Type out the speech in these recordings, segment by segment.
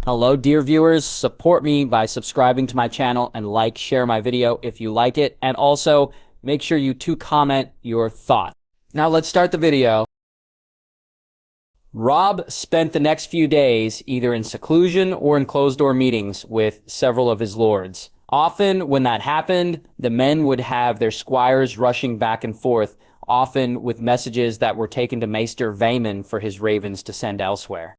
Hello, dear viewers. Support me by subscribing to my channel and share my video if you like it. And also, make sure you comment your thoughts. Now let's start the video. Robb spent the next few days either in seclusion or in closed-door meetings with several of his lords. Often, when that happened, the men would have their squires rushing back and forth, often with messages that were taken to Maester Vaemon for his ravens to send elsewhere.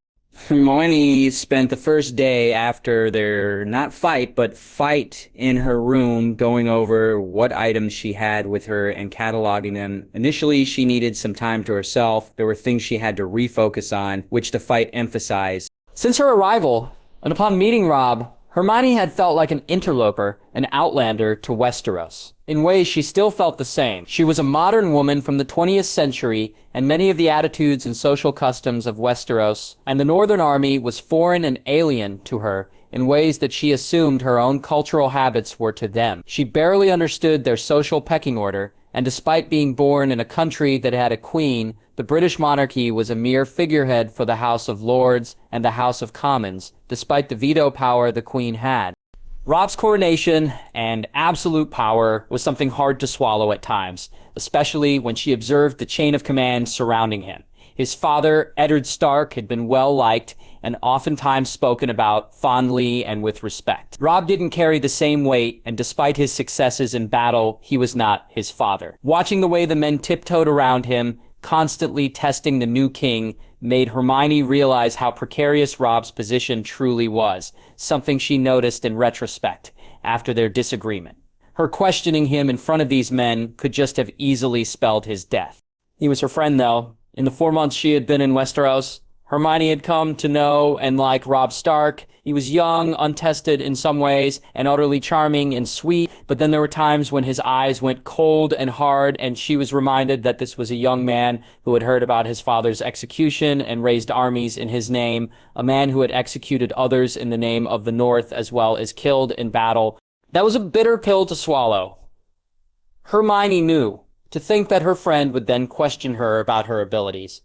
Hermione spent the first day after their, not fight, but fight in her room, going over what items she had with her and cataloging them. Initially, she needed some time to herself. There were things she had to refocus on, which the fight emphasized. Since her arrival, and upon meeting Robb, Hermione had felt like an interloper, an outlander to Westeros. In ways, she still felt the same. She was a modern woman from the 20th century, and many of the attitudes and social customs of Westeros and the Northern Army was foreign and alien to her in ways that she assumed her own cultural habits were to them. She barely understood their social pecking order, and despite being born in a country that had a queen, the British monarchy was a mere figurehead for the House of Lords and the House of Commons, despite the veto power the queen had. Robb's coronation and absolute power was something hard to swallow at times, especially when she observed the chain of command surrounding him. His father, Eddard Stark, had been well-liked and oftentimes spoken about fondly and with respect. Robb didn't carry the same weight, and despite his successes in battle, he was not his father. Watching the way the men tiptoed around him, constantly testing the new king, made Hermione realize how precarious Robb's position truly was, something she noticed in retrospect, after their disagreement. Her questioning him in front of these men could just have easily spelled his death. He was her friend, though. In the 4 months she had been in Westeros, Hermione had come to know and like Robb Stark. He was young, untested in some ways, and utterly charming and sweet, but then there were times when his eyes went cold and hard, and she was reminded that this was a young man who had heard about his father's execution and raised armies in his name, a man who had executed others in the name of the North as well as killed in battle. That was a bitter pill to swallow. Hermione knew. To think that her friend would then question her about her abilities.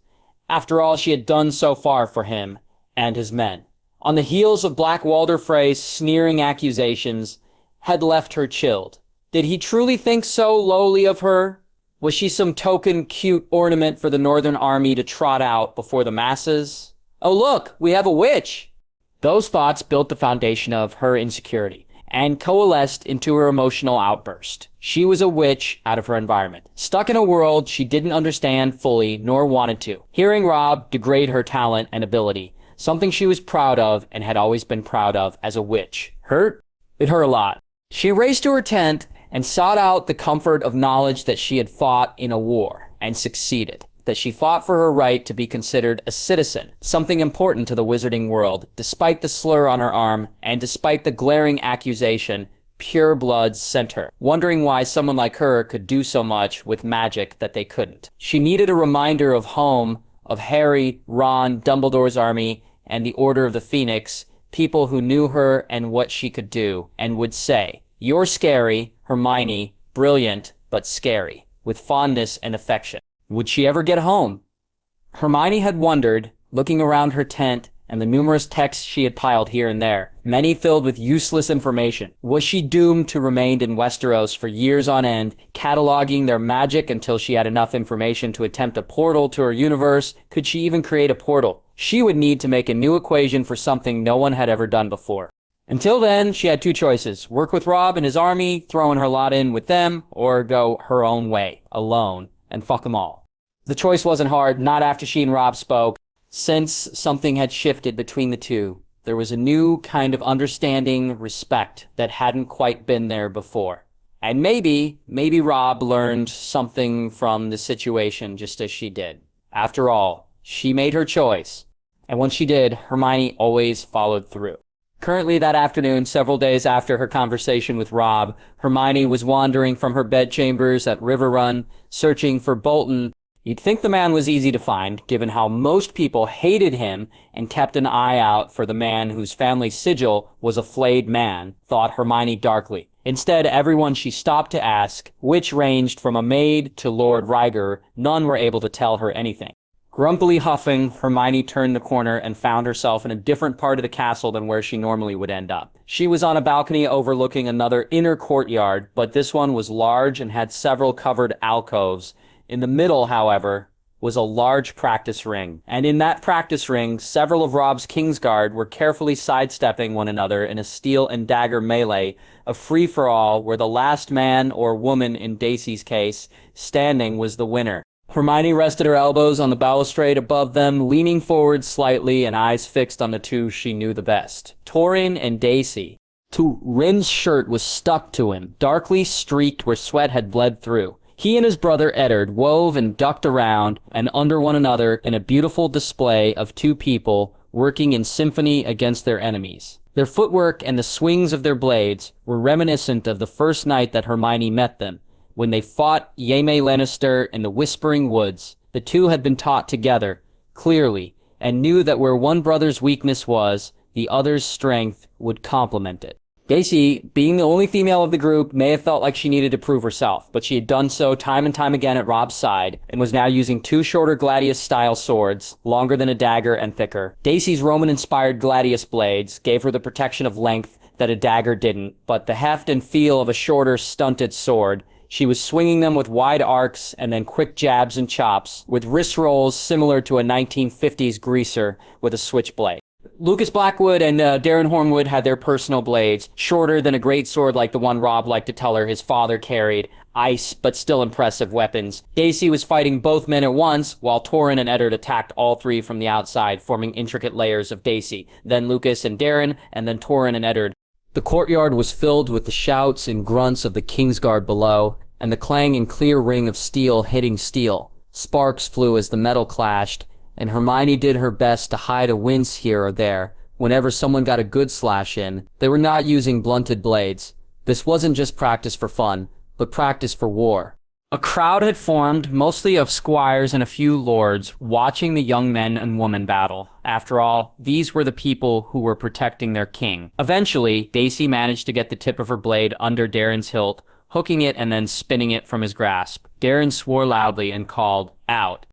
After all she had done so far for him and his men. On the heels of Black Walder Frey's sneering accusations, had left her chilled. Did he truly think so lowly of her? Was she some token cute ornament for the Northern Army to trot out before the masses? Oh look, we have a witch! Those thoughts built the foundation of her insecurity, and coalesced into her emotional outburst. She was a witch out of her environment, stuck in a world she didn't understand fully nor wanted to. Hearing Robb degrade her talent and ability, something she was proud of and had always been proud of as a witch, hurt? It hurt a lot. She raced to her tent and sought out the comfort of knowledge that she had fought in a war and succeeded. That she fought for her right to be considered a citizen, something important to the wizarding world, despite the slur on her arm, and despite the glaring accusation pure blood sent her, wondering why someone like her could do so much with magic that they couldn't. She needed a reminder of home, of Harry, Ron, Dumbledore's army, and the Order of the Phoenix, people who knew her and what she could do, and would say, "You're scary, Hermione, brilliant, but scary," with fondness and affection. Would she ever get home? Hermione had wondered, looking around her tent and the numerous texts she had piled here and there, many filled with useless information. Was she doomed to remain in Westeros for years on end, cataloging their magic until she had enough information to attempt a portal to her universe? Could she even create a portal? She would need to make a new equation for something no one had ever done before. Until then, she had two choices: work with Robb and his army, throwing her lot in with them, or go her own way, alone, and fuck them all. The choice wasn't hard, not after she and Robb spoke. Since something had shifted between the two, there was a new kind of understanding, respect that hadn't quite been there before. And maybe Robb learned something from the situation just as she did. After all, she made her choice. And when she did, Hermione always followed through. Currently that afternoon, several days after her conversation with Robb, Hermione was wandering from her bedchambers at Riverrun, searching for Bolton. You'd think the man was easy to find, given how most people hated him and kept an eye out for the man whose family sigil was a flayed man, thought Hermione darkly. Instead, everyone she stopped to ask, which ranged from a maid to Lord Ryger, none were able to tell her anything. Grumpily huffing, Hermione turned the corner and found herself in a different part of the castle than where she normally would end up. She was on a balcony overlooking another inner courtyard, but this one was large and had several covered alcoves. In the middle, however, was a large practice ring, and in that practice ring, several of Robb's Kingsguard were carefully sidestepping one another in a steel and dagger melee, a free-for-all where the last man, or woman in Daisy's case, standing was the winner. Hermione rested her elbows on the balustrade above them, leaning forward slightly and eyes fixed on the two she knew the best, Torrhen and Daisy. Rin's shirt was stuck to him, darkly streaked where sweat had bled through. He and his brother Eddard wove and ducked around and under one another in a beautiful display of two people working in symphony against their enemies. Their footwork and the swings of their blades were reminiscent of the first night that Hermione met them, when they fought Jaime Lannister in the Whispering Woods. The two had been taught together, clearly, and knew that where one brother's weakness was, the other's strength would complement it. Daisy, being the only female of the group, may have felt like she needed to prove herself, but she had done so time and time again at Robb's side, and was now using two shorter Gladius-style swords, longer than a dagger and thicker. Daisy's Roman-inspired Gladius blades gave her the protection of length that a dagger didn't, but the heft and feel of a shorter, stunted sword. She was swinging them with wide arcs and then quick jabs and chops, with wrist rolls similar to a 1950s greaser with a switchblade. Lucas Blackwood and Darren Hornwood had their personal blades, shorter than a great sword like the one Robb liked to tell her his father carried, ice but still impressive weapons. Daisy was fighting both men at once, while Torrhen and Eddard attacked all three from the outside, forming intricate layers of Daisy, then Lucas and Darren, and then Torrhen and Eddard. The courtyard was filled with the shouts and grunts of the Kingsguard below, and the clang and clear ring of steel hitting steel. Sparks flew as the metal clashed, and Hermione did her best to hide a wince here or there whenever someone got a good slash in. They were not using blunted blades. This wasn't just practice for fun, but practice for war. A crowd had formed, mostly of squires and a few lords, watching the young men and women battle. After all, these were the people who were protecting their king. Eventually, Daisy managed to get the tip of her blade under Darren's hilt, hooking it and then spinning it from his grasp. Darren swore loudly and called, "Out."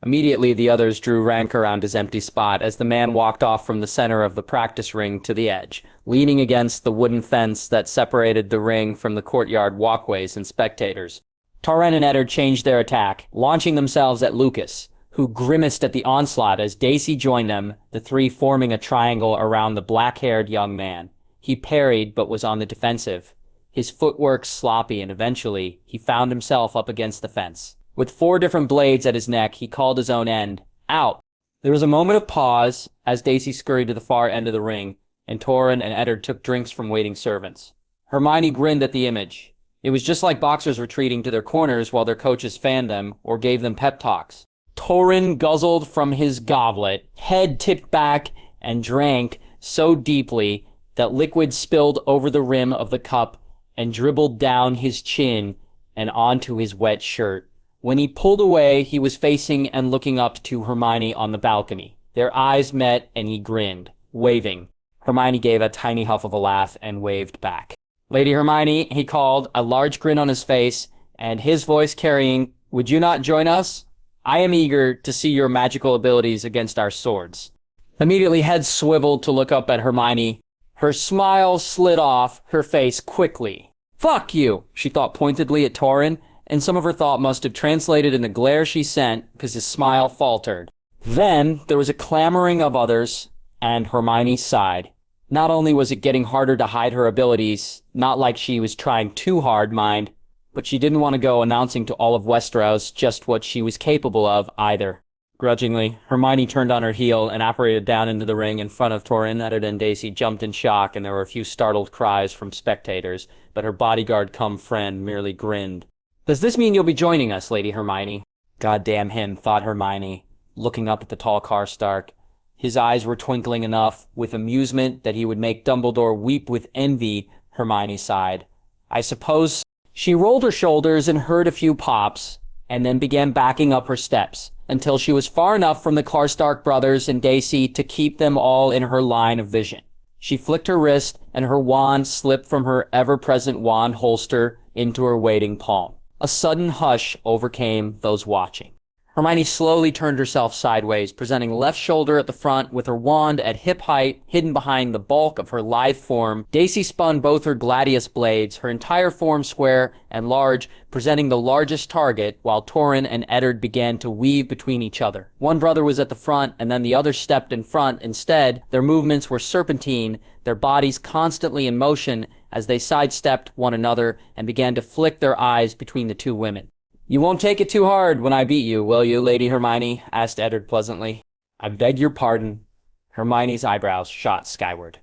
Immediately, the others drew rank around his empty spot as the man walked off from the center of the practice ring to the edge, leaning against the wooden fence that separated the ring from the courtyard walkways and spectators. Torrhen and Eddard changed their attack, launching themselves at Lucas, who grimaced at the onslaught as Daisy joined them, the three forming a triangle around the black-haired young man. He parried but was on the defensive, his footwork sloppy, and eventually he found himself up against the fence. With 4 different blades at his neck, he called his own end, "Out!" There was a moment of pause as Daisy scurried to the far end of the ring, and Torrhen and Eddard took drinks from waiting servants. Hermione grinned at the image. It was just like boxers retreating to their corners while their coaches fanned them or gave them pep talks. Torrhen guzzled from his goblet, head tipped back, and drank so deeply that liquid spilled over the rim of the cup and dribbled down his chin and onto his wet shirt. When he pulled away, he was facing and looking up to Hermione on the balcony. Their eyes met, and he grinned, waving. Hermione gave a tiny huff of a laugh and waved back. "Lady Hermione," he called, a large grin on his face, and his voice carrying, "Would you not join us? I am eager to see your magical abilities against our swords." Immediately, head swiveled to look up at Hermione. Her smile slid off her face quickly. "Fuck you," she thought pointedly at Torrhen, and some of her thought must have translated in the glare she sent because his smile faltered. Then there was a clamoring of others, and Hermione sighed. Not only was it getting harder to hide her abilities, not like she was trying too hard, mind, but she didn't want to go announcing to all of Westeros just what she was capable of, either. Grudgingly, Hermione turned on her heel and operated down into the ring in front of Torrhen. Eddard and Daisy jumped in shock, and there were a few startled cries from spectators, but her bodyguard-cum-friend merely grinned. "Does this mean you'll be joining us, Lady Hermione?" "Goddamn him," thought Hermione, looking up at the tall Stark. His eyes were twinkling enough with amusement that he would make Dumbledore weep with envy, Hermione sighed. "I suppose." She rolled her shoulders and heard a few pops, and then began backing up her steps, until she was far enough from the Karstark brothers and Daisy to keep them all in her line of vision. She flicked her wrist, and her wand slipped from her ever-present wand holster into her waiting palm. A sudden hush overcame those watching. Hermione slowly turned herself sideways, presenting left shoulder at the front with her wand at hip height, hidden behind the bulk of her lithe form. Daisy spun both her gladius blades, her entire form square and large, presenting the largest target, while Torrhen and Eddard began to weave between each other. One brother was at the front, and then the other stepped in front. Instead, their movements were serpentine, their bodies constantly in motion as they sidestepped one another and began to flick their eyes between the two women. "You won't take it too hard when I beat you, will you, Lady Hermione?" asked Eddard pleasantly. "I beg your pardon." Hermione's eyebrows shot skyward.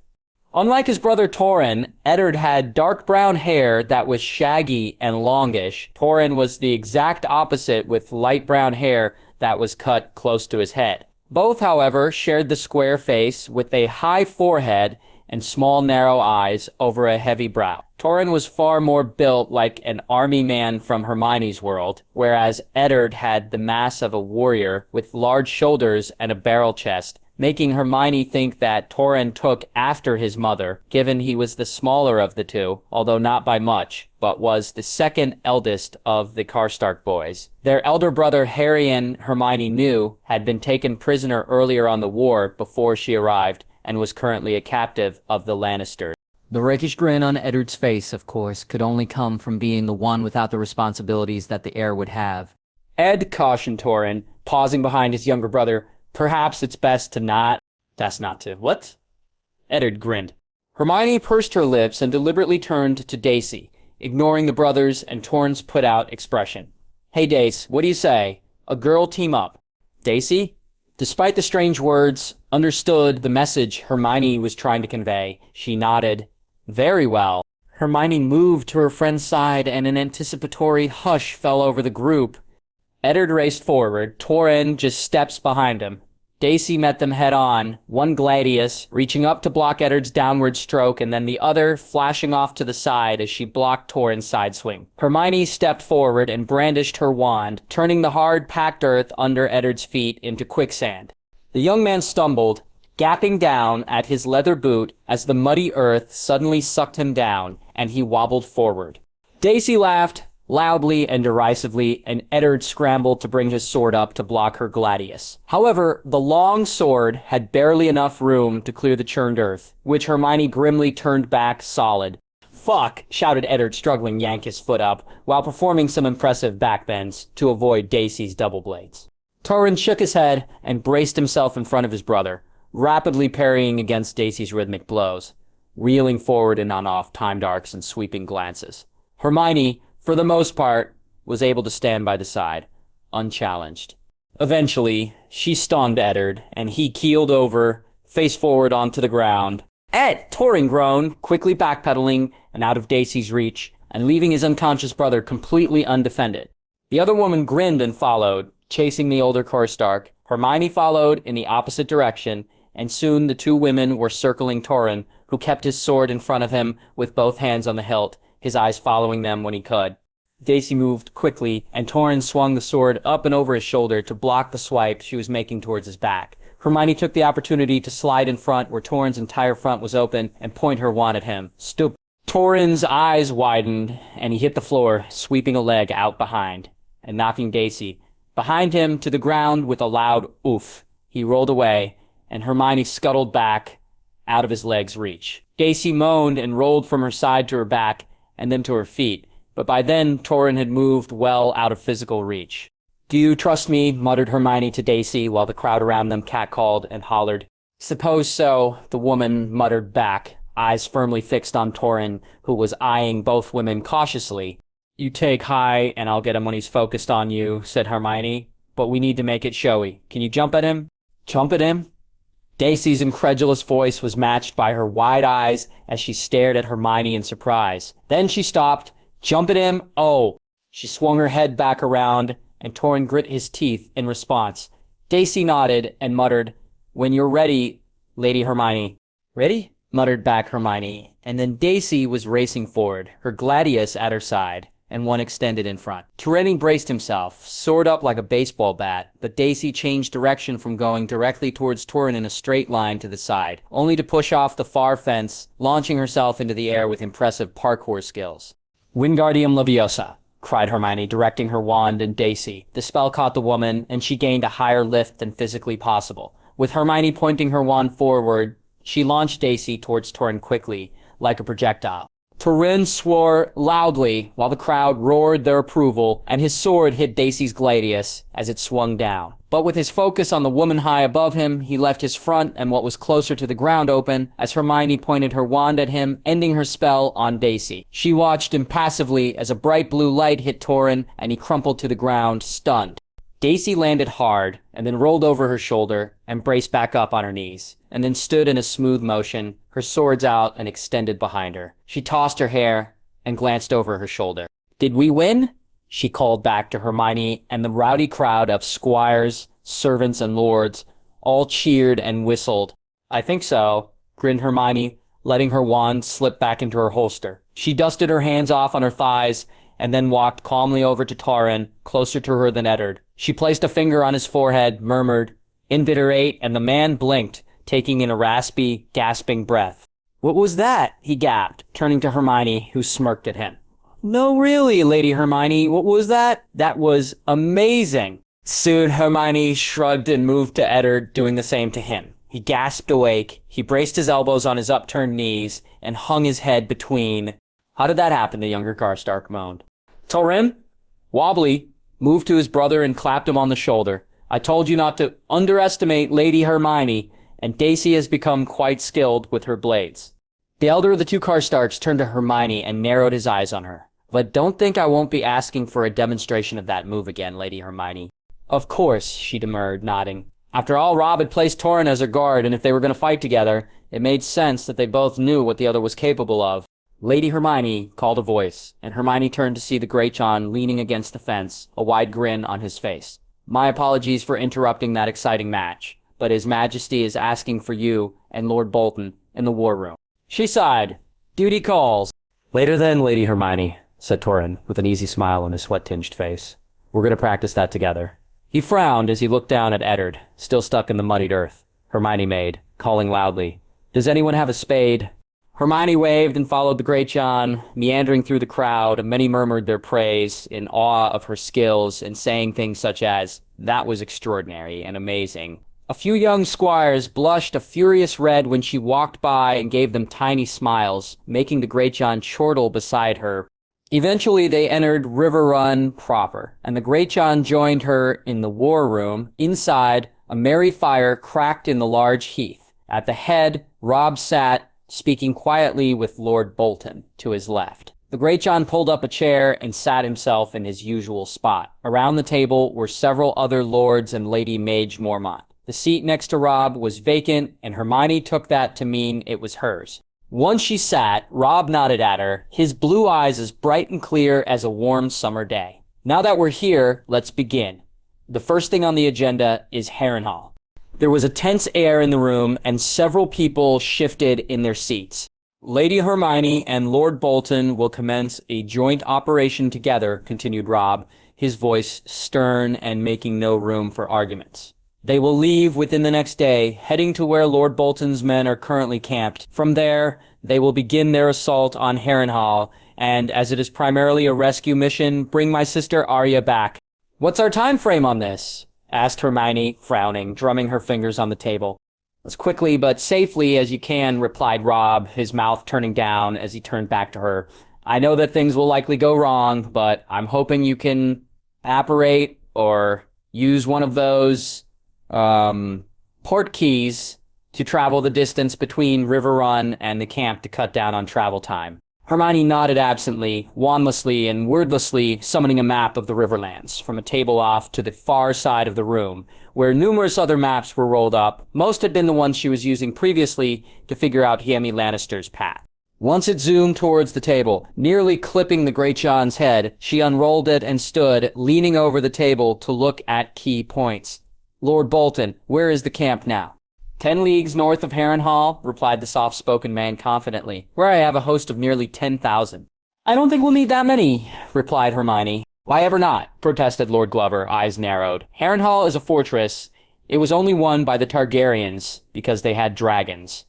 Unlike his brother Torrhen, Eddard had dark brown hair that was shaggy and longish. Torrhen was the exact opposite, with light brown hair that was cut close to his head. Both, however, shared the square face with a high forehead and small narrow eyes over a heavy brow. Torrhen was far more built like an army man from Hermione's world, whereas Eddard had the mass of a warrior with large shoulders and a barrel chest, making Hermione think that Torrhen took after his mother, given he was the smaller of the two, although not by much, but was the second eldest of the Karstark boys. Their elder brother Harry, and Hermione knew, had been taken prisoner earlier on the war before she arrived, and was currently a captive of the Lannisters. The rakish grin on Eddard's face, of course, could only come from being the one without the responsibilities that the heir would have. "Ed," cautioned Torrhen, pausing behind his younger brother, "perhaps it's best to not—" "That's not to—" "What?" Eddard grinned. Hermione pursed her lips and deliberately turned to Daisy, ignoring the brothers and Torrhen's put-out expression. "Hey, Dace, what do you say? A girl team up." Daisy, despite the strange words, understood the message Hermione was trying to convey. She nodded. "Very well." Hermione moved to her friend's side, and an anticipatory hush fell over the group. Eddard raced forward. Torrhen just steps behind him. Daisy met them head-on, one gladius reaching up to block Eddard's downward stroke, and then the other flashing off to the side as she blocked Torrhen's side swing. Hermione stepped forward and brandished her wand, turning the hard, packed earth under Eddard's feet into quicksand. The young man stumbled, gapping down at his leather boot as the muddy earth suddenly sucked him down, and he wobbled forward. Daisy laughed loudly and derisively, and Eddard scrambled to bring his sword up to block her gladius. However, the long sword had barely enough room to clear the churned earth, which Hermione grimly turned back solid. "Fuck!" shouted Eddard, struggling to yank his foot up, while performing some impressive backbends to avoid Daisy's double blades. Torrhen shook his head and braced himself in front of his brother, rapidly parrying against Daisy's rhythmic blows, reeling forward and on off timed arcs and sweeping glances. Hermione, for the most part, was able to stand by the side, unchallenged. Eventually, she stunned Eddard, and he keeled over, face forward onto the ground. "Ed!" Torrhen groaned, quickly backpedaling and out of Daisy's reach, and leaving his unconscious brother completely undefended. The other woman grinned and followed, chasing the older Karstark. Hermione followed in the opposite direction, and soon the two women were circling Torrhen, who kept his sword in front of him with both hands on the hilt, his eyes following them when he could. Daisy moved quickly, and Torrhen swung the sword up and over his shoulder to block the swipe she was making towards his back. Hermione took the opportunity to slide in front where Torrhen's entire front was open and point her wand at him. Stupid. Torrhen's eyes widened, and he hit the floor, sweeping a leg out behind, and knocking Daisy behind him to the ground with a loud oof. He rolled away, and Hermione scuttled back out of his leg's reach. Daisy moaned and rolled from her side to her back, and then to her feet, but by then Torrhen had moved well out of physical reach. "Do you trust me?" muttered Hermione to Daisy, while the crowd around them catcalled and hollered. "Suppose so," the woman muttered back, eyes firmly fixed on Torrhen, who was eyeing both women cautiously. "You take high, and I'll get him when he's focused on you," said Hermione, "but we need to make it showy. Can you jump at him?" "Jump at him?" Daisy's incredulous voice was matched by her wide eyes as she stared at Hermione in surprise. Then she stopped. "Jump at him? Oh!" She swung her head back around, and Torrhen grit his teeth in response. Daisy nodded and muttered, "When you're ready, Lady Hermione." "Ready?" muttered back Hermione, and then Daisy was racing forward, her gladius at her side, and one extended in front. Torrhen braced himself, sword up like a baseball bat, but Daisy changed direction from going directly towards Torrhen in a straight line to the side, only to push off the far fence, launching herself into the air with impressive parkour skills. "Wingardium Leviosa." cried Hermione, directing her wand at Daisy. The spell caught the woman, and she gained a higher lift than physically possible. With Hermione pointing her wand forward, she launched Daisy towards Torrhen quickly, like a projectile. Torrhen swore loudly while the crowd roared their approval, and his sword hit Daisy's gladius as it swung down. But with his focus on the woman high above him, he left his front and what was closer to the ground open as Hermione pointed her wand at him, ending her spell on Daisy. She watched impassively as a bright blue light hit Torrhen, and he crumpled to the ground, stunned. Daisy landed hard, and then rolled over her shoulder and braced back up on her knees, and then stood in a smooth motion, her swords out and extended behind her. She tossed her hair and glanced over her shoulder. "Did we win?" she called back to Hermione, and the rowdy crowd of squires, servants, and lords all cheered and whistled. "I think so," grinned Hermione, letting her wand slip back into her holster. She dusted her hands off on her thighs and then walked calmly over to Torrhen, closer to her than Eddard. She placed a finger on his forehead, murmured, "Invitorate," and the man blinked, taking in a raspy, gasping breath. "What was that?" he gasped, turning to Hermione, who smirked at him. "No, really, Lady Hermione, what was that?" "That was amazing." Soon Hermione shrugged and moved to Eddard, doing the same to him. He gasped awake, he braced his elbows on his upturned knees, and hung his head between. "How did that happen?" the younger Karstark moaned. Torrhen, wobbly, moved to his brother and clapped him on the shoulder. "I told you not to underestimate Lady Hermione, and Daisy has become quite skilled with her blades." The elder of the two Karstarks turned to Hermione and narrowed his eyes on her. "But don't think I won't be asking for a demonstration of that move again, Lady Hermione." "Of course," she demurred, nodding. After all, Robb had placed Torrhen as her guard, and if they were going to fight together, it made sense that they both knew what the other was capable of. Lady Hermione called a voice, and Hermione turned to see the Greatjon leaning against the fence, a wide grin on his face. "My apologies for interrupting that exciting match, but His Majesty is asking for you and Lord Bolton in the war room." She sighed. "Duty calls." "Later then, Lady Hermione," said Torrhen, with an easy smile on his sweat-tinged face. "We're going to practice that together." He frowned as he looked down at Eddard, still stuck in the muddied earth. Hermione made, calling loudly, "Does anyone have a spade?" Hermione waved and followed the Greatjon, meandering through the crowd, and many murmured their praise in awe of her skills and saying things such as, "That was extraordinary and amazing." A few young squires blushed a furious red when she walked by and gave them tiny smiles, making the Greatjon chortle beside her. Eventually, they entered Riverrun proper, and the Greatjon joined her in the war room. Inside, a merry fire cracked in the large heath. At the head, Robb sat, speaking quietly with Lord Bolton, to his left. The Greatjon pulled up a chair and sat himself in his usual spot. Around the table were several other lords and Lady Mage Mormont. The seat next to Robb was vacant, and Hermione took that to mean it was hers. Once she sat, Robb nodded at her, his blue eyes as bright and clear as a warm summer day. "Now that we're here, let's begin. The first thing on the agenda is Harrenhal." There was a tense air in the room, and several people shifted in their seats. "Lady Hermione and Lord Bolton will commence a joint operation together," continued Robb, his voice stern and making no room for arguments. "They will leave within the next day, heading to where Lord Bolton's men are currently camped. From there, they will begin their assault on Harrenhal, and as it is primarily a rescue mission, bring my sister Arya back." "What's our time frame on this?" asked Hermione, frowning, drumming her fingers on the table. "As quickly but safely as you can," replied Robb, his mouth turning down as he turned back to her. "I know that things will likely go wrong, but I'm hoping you can apparate or use one of those port keys to travel the distance between Riverrun and the camp to cut down on travel time." Hermione nodded absently, wandlessly, and wordlessly summoning a map of the Riverlands from a table off to the far side of the room, where numerous other maps were rolled up. Most had been the ones she was using previously to figure out Jaime Lannister's path. Once it zoomed towards the table, nearly clipping the Greatjon's head, she unrolled it and stood, leaning over the table to look at key points. "Lord Bolton, where is the camp now?" 10 leagues north of Harrenhal," replied the soft-spoken man confidently, "where I have a host of nearly 10,000. "I don't think we'll need that many," replied Hermione. "Why ever not?" protested Lord Glover, eyes narrowed. "Harrenhal is a fortress. It was only won by the Targaryens because they had dragons.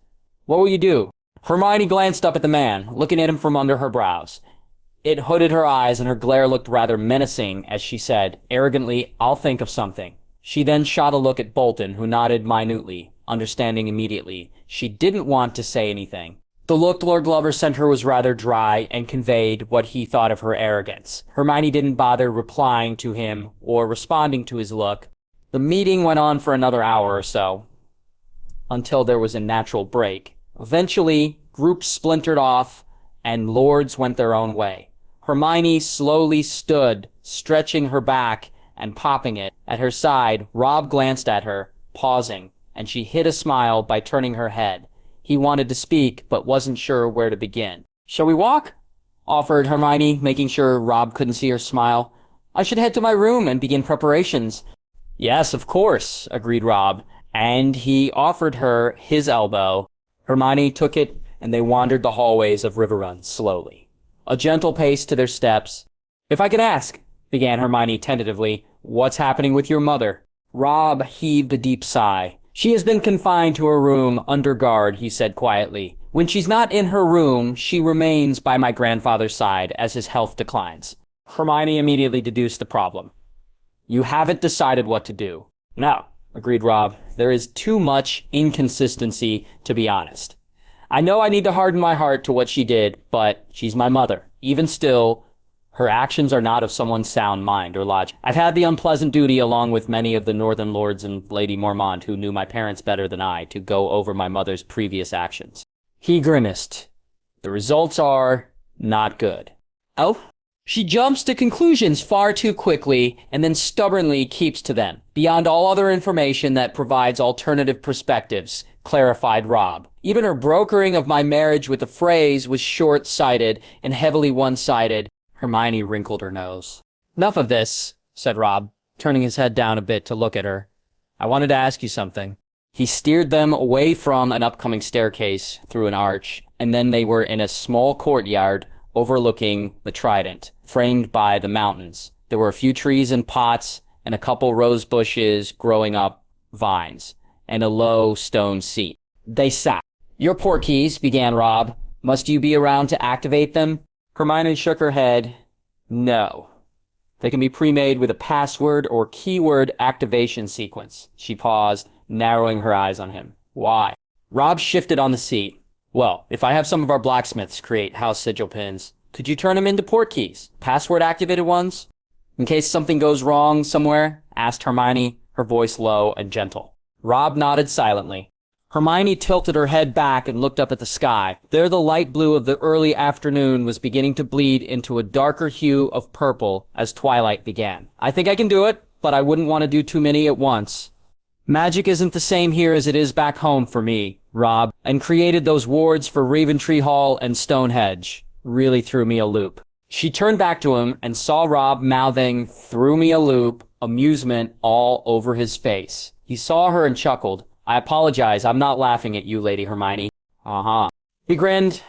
What will you do?" Hermione glanced up at the man, looking at him from under her brows. It hooded her eyes and her glare looked rather menacing as she said, arrogantly, "I'll think of something." She then shot a look at Bolton, who nodded minutely, understanding immediately. She didn't want to say anything. The look Lord Glover sent her was rather dry and conveyed what he thought of her arrogance. Hermione didn't bother replying to him or responding to his look. The meeting went on for another hour or so, until there was a natural break. Eventually, groups splintered off, and lords went their own way. Hermione slowly stood, stretching her back and popping it. At her side, Robb glanced at her, pausing, and she hid a smile by turning her head. He wanted to speak, but wasn't sure where to begin. "Shall we walk?" offered Hermione, making sure Robb couldn't see her smile. "I should head to my room and begin preparations." "Yes, of course," agreed Robb, and he offered her his elbow. Hermione took it, and they wandered the hallways of Riverrun slowly, a gentle pace to their steps. "If I could ask," began Hermione tentatively, "what's happening with your mother?" Robb heaved a deep sigh. "She has been confined to her room under guard," he said quietly. "When she's not in her room, she remains by my grandfather's side as his health declines." Hermione immediately deduced the problem. "You haven't decided what to do." "No," agreed Robb. "There is too much inconsistency, to be honest. I know I need to harden my heart to what she did, but she's my mother. Even still, her actions are not of someone's sound mind or logic. I've had the unpleasant duty, along with many of the Northern Lords and Lady Mormont, who knew my parents better than I, to go over my mother's previous actions." He grimaced. "The results are not good." "Oh?" "She jumps to conclusions far too quickly and then stubbornly keeps to them, beyond all other information that provides alternative perspectives," clarified Robb. "Even her brokering of my marriage with the Freys was short-sighted and heavily one-sided." Hermione wrinkled her nose. "Enough of this," said Robb, turning his head down a bit to look at her. "I wanted to ask you something." He steered them away from an upcoming staircase through an arch, and then they were in a small courtyard overlooking the Trident, framed by the mountains. There were a few trees in pots, and a couple rose bushes growing up vines, and a low stone seat. They sat. "Your port keys," began Robb. "Must you be around to activate them?" Hermione shook her head. "No. They can be pre-made with a password or keyword activation sequence." She paused, narrowing her eyes on him. "Why?" Robb shifted on the seat. "Well, if I have some of our blacksmiths create house sigil pins, could you turn them into port keys? Password-activated ones? In case something goes wrong somewhere?" asked Hermione, her voice low and gentle. Robb nodded silently. Hermione tilted her head back and looked up at the sky. There the light blue of the early afternoon was beginning to bleed into a darker hue of purple as twilight began. "I think I can do it, but I wouldn't want to do too many at once. Magic isn't the same here as it is back home for me, Robb, and created those wards for Raventree Hall and Stonehenge. Really threw me a loop." She turned back to him and saw Robb mouthing, "Threw me a loop," amusement all over his face. He saw her and chuckled. "I apologize, I'm not laughing at you, Lady Hermione." "Uh-huh." He grinned.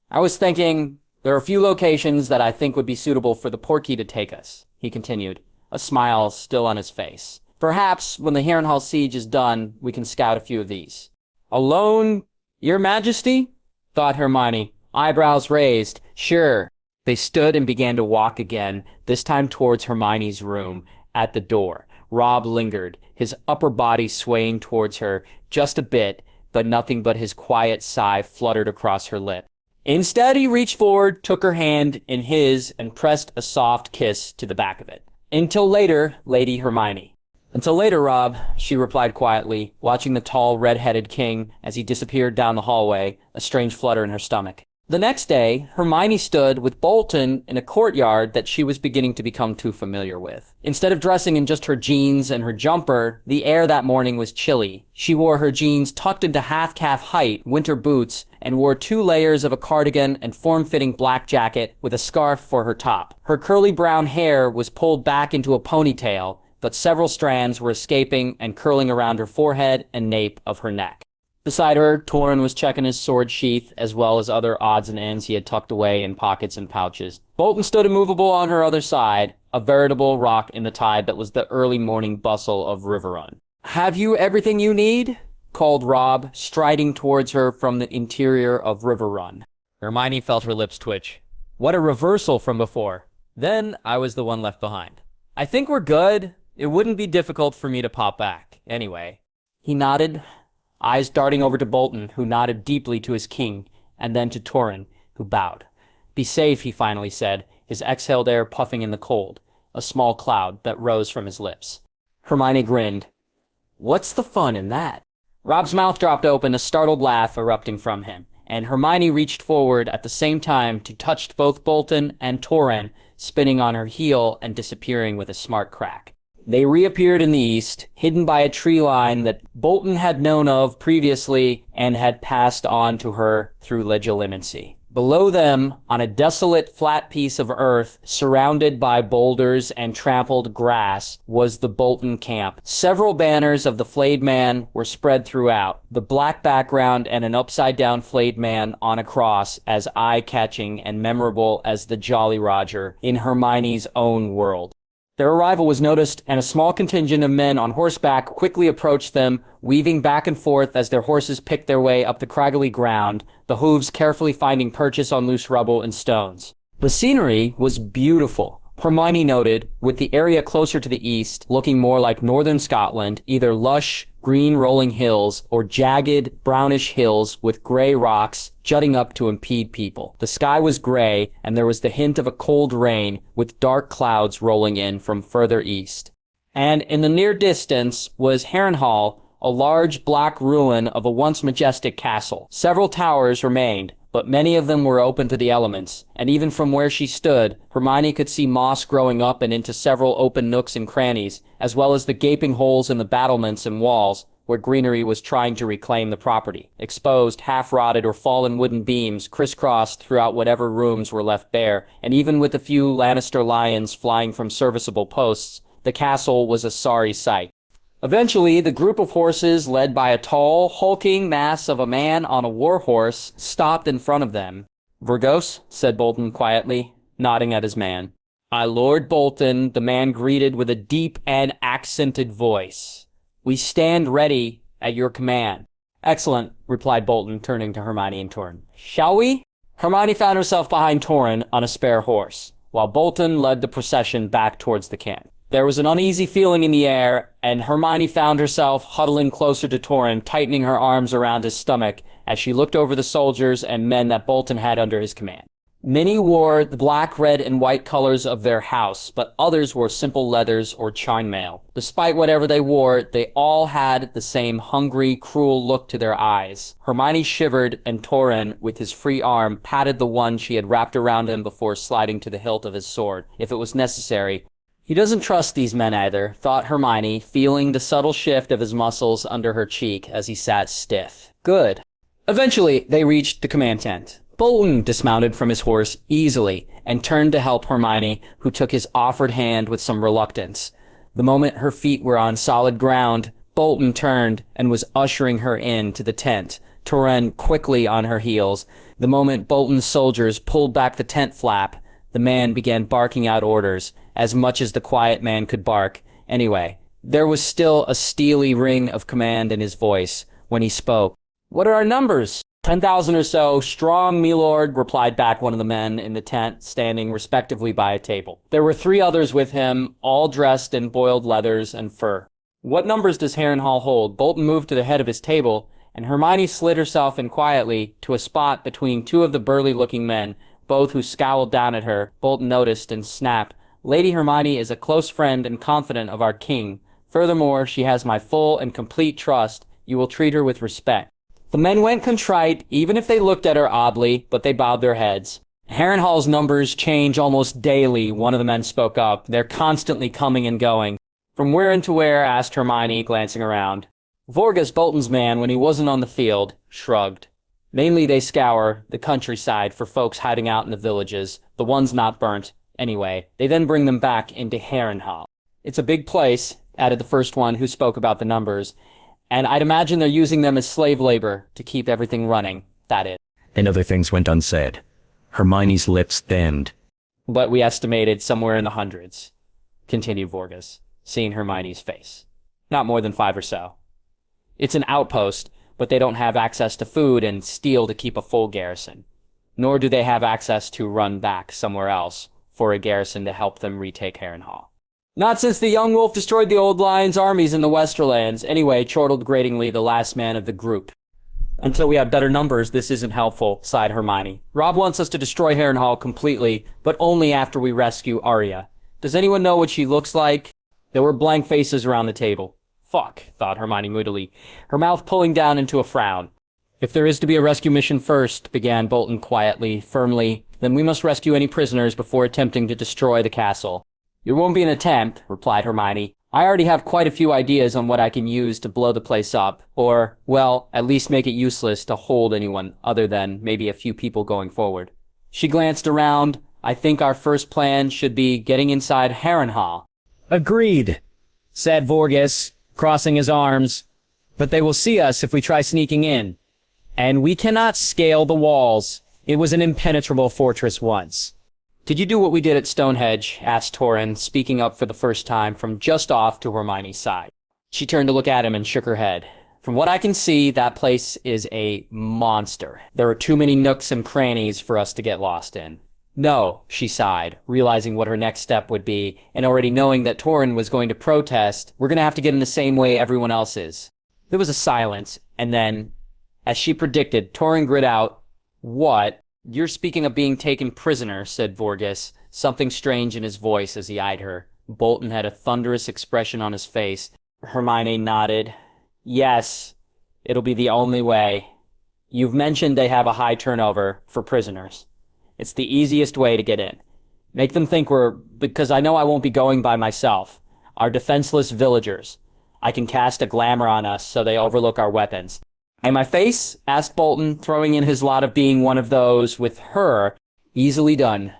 "I was thinking, there are a few locations that I think would be suitable for the portkey to take us," he continued, a smile still on his face. "Perhaps, when the Harrenhal siege is done, we can scout a few of these." "Alone, Your Majesty?" thought Hermione, eyebrows raised. "Sure." They stood and began to walk again, this time towards Hermione's room, at the door. Robb lingered, his upper body swaying towards her just a bit, but nothing but his quiet sigh fluttered across her lip. Instead, he reached forward, took her hand in his, and pressed a soft kiss to the back of it. "Until later, Lady Hermione." "Until later, Robb," she replied quietly, watching the tall, red-headed king as he disappeared down the hallway, a strange flutter in her stomach. The next day, Hermione stood with Bolton in a courtyard that she was beginning to become too familiar with. Instead of dressing in just her jeans and her jumper, the air that morning was chilly. She wore her jeans tucked into half-calf height winter boots and wore 2 layers of a cardigan and form-fitting black jacket with a scarf for her top. Her curly brown hair was pulled back into a ponytail, but several strands were escaping and curling around her forehead and nape of her neck. Beside her, Torrin was checking his sword sheath, as well as other odds and ends he had tucked away in pockets and pouches. Bolton stood immovable on her other side, a veritable rock in the tide that was the early morning bustle of Riverrun. "Have you everything you need?" called Robb, striding towards her from the interior of Riverrun. Hermione felt her lips twitch. What a reversal from before. Then I was the one left behind. I think we're good. It wouldn't be difficult for me to pop back. Anyway. He nodded, eyes darting over to Bolton, who nodded deeply to his king, and then to Torrhen, who bowed. Be safe, he finally said, his exhaled air puffing in the cold, a small cloud that rose from his lips. Hermione grinned. What's the fun in that? Robb's mouth dropped open, a startled laugh erupting from him, and Hermione reached forward at the same time to touch both Bolton and Torrhen, spinning on her heel and disappearing with a smart crack. They reappeared in the east, hidden by a tree line that Bolton had known of previously and had passed on to her through legilimency. Below them, on a desolate flat piece of earth surrounded by boulders and trampled grass, was the Bolton camp. Several banners of the flayed man were spread throughout, the black background and an upside-down flayed man on a cross as eye-catching and memorable as the Jolly Roger in Hermione's own world. Their arrival was noticed, and a small contingent of men on horseback quickly approached them, weaving back and forth as their horses picked their way up the craggly ground, the hooves carefully finding purchase on loose rubble and stones. The scenery was beautiful, Hermione noted, with the area closer to the east looking more like northern Scotland, either lush, green rolling hills or jagged, brownish hills with gray rocks jutting up to impede people. The sky was gray, and there was the hint of a cold rain, with dark clouds rolling in from further east. And in the near distance was Harrenhal, a large black ruin of a once majestic castle. Several towers remained, but many of them were open to the elements, and even from where she stood, Hermione could see moss growing up and into several open nooks and crannies, as well as the gaping holes in the battlements and walls where greenery was trying to reclaim the property. Exposed, half-rotted, or fallen wooden beams crisscrossed throughout whatever rooms were left bare, and even with a few Lannister lions flying from serviceable posts, the castle was a sorry sight. Eventually, the group of horses, led by a tall, hulking mass of a man on a war horse, stopped in front of them. "Vergos," said Bolton quietly, nodding at his man. "My Lord Bolton," the man greeted with a deep and accented voice. "We stand ready at your command." "Excellent," replied Bolton, turning to Hermione and Torrhen. "Shall we?" Hermione found herself behind Torrhen on a spare horse, while Bolton led the procession back towards the camp. There was an uneasy feeling in the air, and Hermione found herself huddling closer to Torrhen, tightening her arms around his stomach as she looked over the soldiers and men that Bolton had under his command. Many wore the black, red, and white colors of their house, but others wore simple leathers or chainmail. Despite whatever they wore, they all had the same hungry, cruel look to their eyes. Hermione shivered, and Torrhen, with his free arm, patted the one she had wrapped around him before sliding to the hilt of his sword, if it was necessary. He doesn't trust these men either, thought Hermione, feeling the subtle shift of his muscles under her cheek as he sat stiff. Good. Eventually, they reached the command tent. Bolton dismounted from his horse easily and turned to help Hermione, who took his offered hand with some reluctance. The moment her feet were on solid ground, Bolton turned and was ushering her into the tent, Torrhen quickly on her heels. The moment Bolton's soldiers pulled back the tent flap, the man began barking out orders, as much as the quiet man could bark. Anyway, there was still a steely ring of command in his voice when he spoke. "What are our numbers?" 10,000 or so, strong, milord, replied back one of the men in the tent, standing respectively by a table. There were 3 others with him, all dressed in boiled leathers and fur. "What numbers does Harrenhal hold?" Bolton moved to the head of his table, and Hermione slid herself in quietly to a spot between 2 of the burly-looking men, both who scowled down at her. Bolton noticed and snapped, "Lady Hermione is a close friend and confidant of our king. Furthermore, she has my full and complete trust. You will treat her with respect." The men went contrite, even if they looked at her oddly, but they bowed their heads. "Harrenhal's numbers change almost daily," one of the men spoke up. "They're constantly coming and going." "From where and to where?" asked Hermione, glancing around. Vorgas, Bolton's man, when he wasn't on the field, shrugged. "Mainly they scour the countryside for folks hiding out in the villages, the ones not burnt. Anyway, they then bring them back into Harrenhal." "It's a big place," added the first one who spoke about the numbers, "and I'd imagine they're using them as slave labor to keep everything running. That is." And other things went unsaid. Hermione's lips thinned. "But we estimated somewhere in the hundreds," continued Vorgas, seeing Hermione's face. "Not more than 5 or so. It's an outpost, but they don't have access to food and steel to keep a full garrison. nor do they have access to run back somewhere else for a garrison to help them retake Harrenhal. Not since the young wolf destroyed the old lion's armies in the Westerlands. Anyway, chortled gratingly the last man of the group. Until we have better numbers, this isn't helpful, sighed Hermione. Robb wants us to destroy Harrenhal completely, but only after we rescue Arya. Does anyone know what she looks like? There were blank faces around the table. Fuck, thought Hermione moodily, her mouth pulling down into a frown. If there is to be a rescue mission first, began Bolton quietly, firmly, then we must rescue any prisoners before attempting to destroy the castle. It won't be an attempt, replied Hermione. I already have quite a few ideas on what I can use to blow the place up, or, well, at least make it useless to hold anyone other than maybe a few people going forward. She glanced around. I think our first plan should be getting inside Harrenhal. Agreed, said Vorgus, crossing his arms. But they will see us if we try sneaking in. And we cannot scale the walls. It was an impenetrable fortress once. Did you do what we did at Stonehenge? Asked Torrin, speaking up for the first time from just off to Hermione's side. She turned to look at him and shook her head. From what I can see, that place is a monster. There are too many nooks and crannies for us to get lost in. No, she sighed, realizing what her next step would be, and already knowing that Torrin was going to protest. We're going to have to get in the same way everyone else is. There was a silence, and then, as she predicted, Torrin grit out, "What? You're speaking of being taken prisoner," said Vorgus, something strange in his voice as he eyed her. Bolton had a thunderous expression on his face. Hermione nodded. "Yes, it'll be the only way. You've mentioned they have a high turnover for prisoners. It's the easiest way to get in. Make them think because I know I won't be going by myself. Our defenseless villagers. I can cast a glamour on us so they overlook our weapons." "And my face?" asked Bolton, throwing in his lot of being one of those with her. "Easily done,"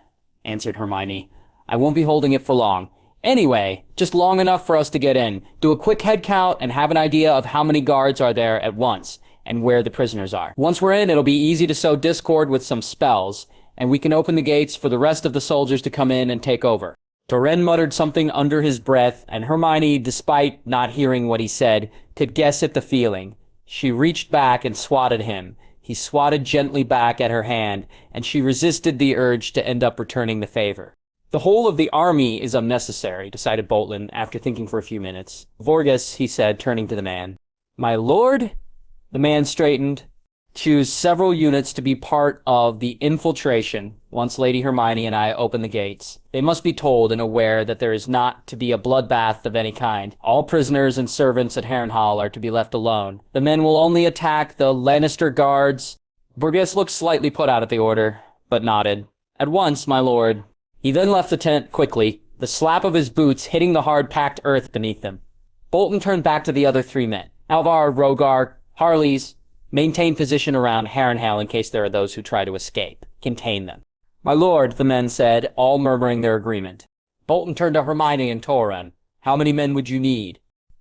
answered Hermione. "I won't be holding it for long. Anyway, just long enough for us to get in, do a quick head count, and have an idea of how many guards are there at once, and where the prisoners are. Once we're in, it'll be easy to sow discord with some spells, and we can open the gates for the rest of the soldiers to come in and take over." Torrin muttered something under his breath, and Hermione, despite not hearing what he said, could guess at the feeling. She reached back and swatted him. He swatted gently back at her hand, and she resisted the urge to end up returning the favor. "The whole of the army is unnecessary," decided Bolton, after thinking for a few minutes. "Vorgus," he said, turning to the man. "My lord?" The man straightened. "Choose several units to be part of the infiltration once Lady Hermione and I open the gates. They must be told and aware that there is not to be a bloodbath of any kind. All prisoners and servants at Harrenhal are to be left alone. The men will only attack the Lannister guards." Vorgus looked slightly put out at the order, but nodded. "At once, my lord." He then left the tent quickly, the slap of his boots hitting the hard-packed earth beneath them. Bolton turned back to the other three men. "Alvar, Rogar, Harleys, maintain position around Harrenhal in case there are those who try to escape. Contain them." "My lord," the men said, all murmuring their agreement. Bolton turned to Hermione and Torrin. "How many men would you need?"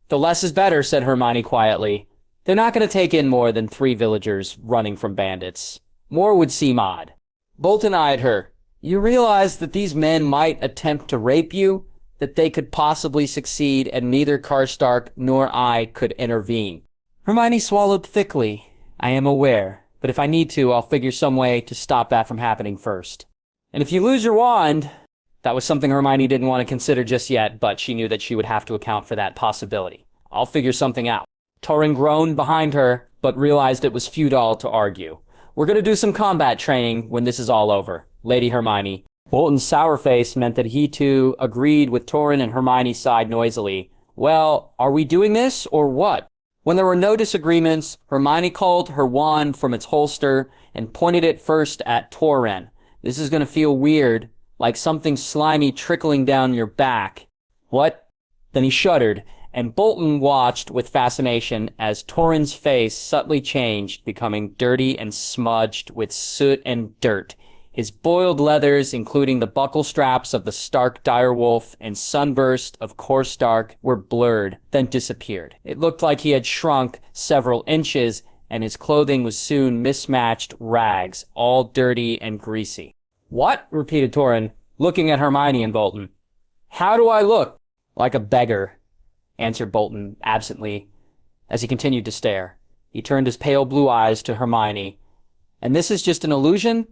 "The less is better," said Hermione quietly. "They're not going to take in more than 3 villagers running from bandits. More would seem odd." Bolton eyed her. "You realize that these men might attempt to rape you? That they could possibly succeed and neither Karstark nor I could intervene?" Hermione swallowed thickly. "I am aware, but if I need to, I'll figure some way to stop that from happening first. And if you lose your wand..." That was something Hermione didn't want to consider just yet, but she knew that she would have to account for that possibility. "I'll figure something out." Torrin groaned behind her, but realized it was futile to argue. "We're going to do some combat training when this is all over, Lady Hermione." Bolton's sour face meant that he too agreed with Torrin, and Hermione sighed noisily. "Well, are we doing this, or what?" When there were no disagreements, Hermione called her wand from its holster and pointed it first at Torrin. "This is going to feel weird, like something slimy trickling down your back." "What?" Then he shuddered, and Bolton watched with fascination as Torrin's face subtly changed, becoming dirty and smudged with soot and dirt. His boiled leathers, including the buckle straps of the Stark direwolf and sunburst of Karstark, were blurred, then disappeared. It looked like he had shrunk several inches, and his clothing was soon mismatched rags, all dirty and greasy. "What?" repeated Torrin, looking at Hermione and Bolton. "How do I look?" "Like a beggar," answered Bolton absently. As he continued to stare, he turned his pale blue eyes to Hermione. "And this is just an illusion?"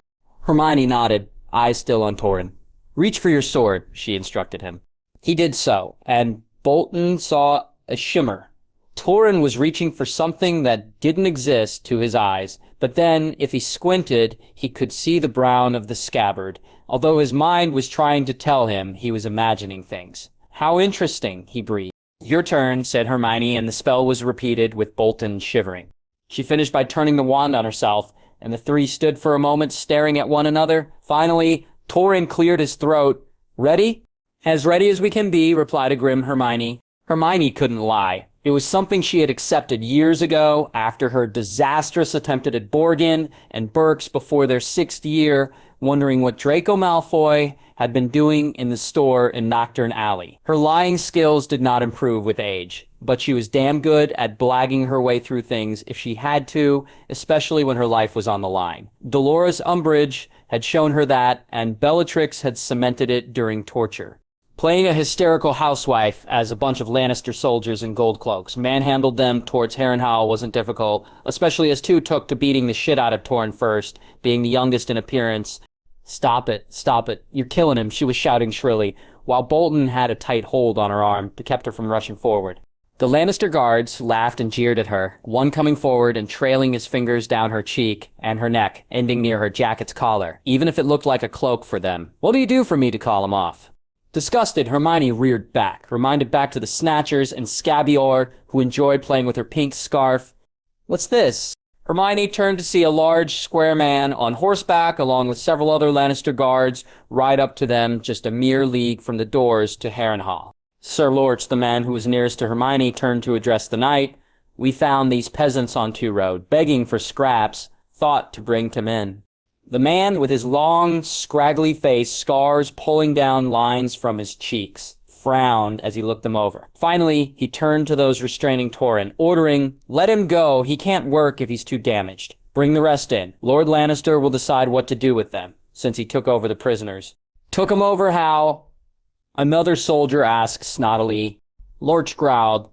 Hermione nodded, eyes still on Torrhen. "Reach for your sword," she instructed him. He did so, and Bolton saw a shimmer. Torrhen was reaching for something that didn't exist to his eyes, but then, if he squinted, he could see the brown of the scabbard, although his mind was trying to tell him he was imagining things. "How interesting," he breathed. "Your turn," said Hermione, and the spell was repeated with Bolton shivering. She finished by turning the wand on herself, and the three stood for a moment staring at one another. Finally, Torrhen cleared his throat. "Ready?" "As ready as we can be," replied a grim Hermione. Hermione couldn't lie. It was something she had accepted years ago after her disastrous attempt at Borgin and Burke's before their 6th year, wondering what Draco Malfoy had been doing in the store in Nocturne Alley. Her lying skills did not improve with age, but she was damn good at blagging her way through things if she had to, especially when her life was on the line. Dolores Umbridge had shown her that, and Bellatrix had cemented it during torture. Playing a hysterical housewife as a bunch of Lannister soldiers in gold cloaks manhandled them towards Harrenhal wasn't difficult, especially as 2 took to beating the shit out of Torrhen first, being the youngest in appearance. Stop it, you're killing him," she was shouting shrilly, while Bolton had a tight hold on her arm to keep her from rushing forward. The Lannister guards laughed and jeered at her, one coming forward and trailing his fingers down her cheek and her neck, ending near her jacket's collar, even if it looked like a cloak for them. "What do you do for me to call him off?" Disgusted, Hermione reared back, reminded back to the Snatchers and Scabior, who enjoyed playing with her pink scarf. "What's this?" Hermione turned to see a large, square man on horseback, along with several other Lannister guards, ride up to them just a mere league from the doors to Harrenhal. Sir Lorch, the man who was nearest to Hermione, turned to address the knight. "We found these peasants on Two Road, begging for scraps, thought to bring them in." The man, with his long, scraggly face, scars pulling down lines from his cheeks, frowned as he looked them over. Finally, he turned to those restraining Torrhen, ordering, "Let him go. He can't work if he's too damaged. Bring the rest in. Lord Lannister will decide what to do with them," since he took over the prisoners. "Took 'em over how?" Another soldier asked snottily. Lorch growled,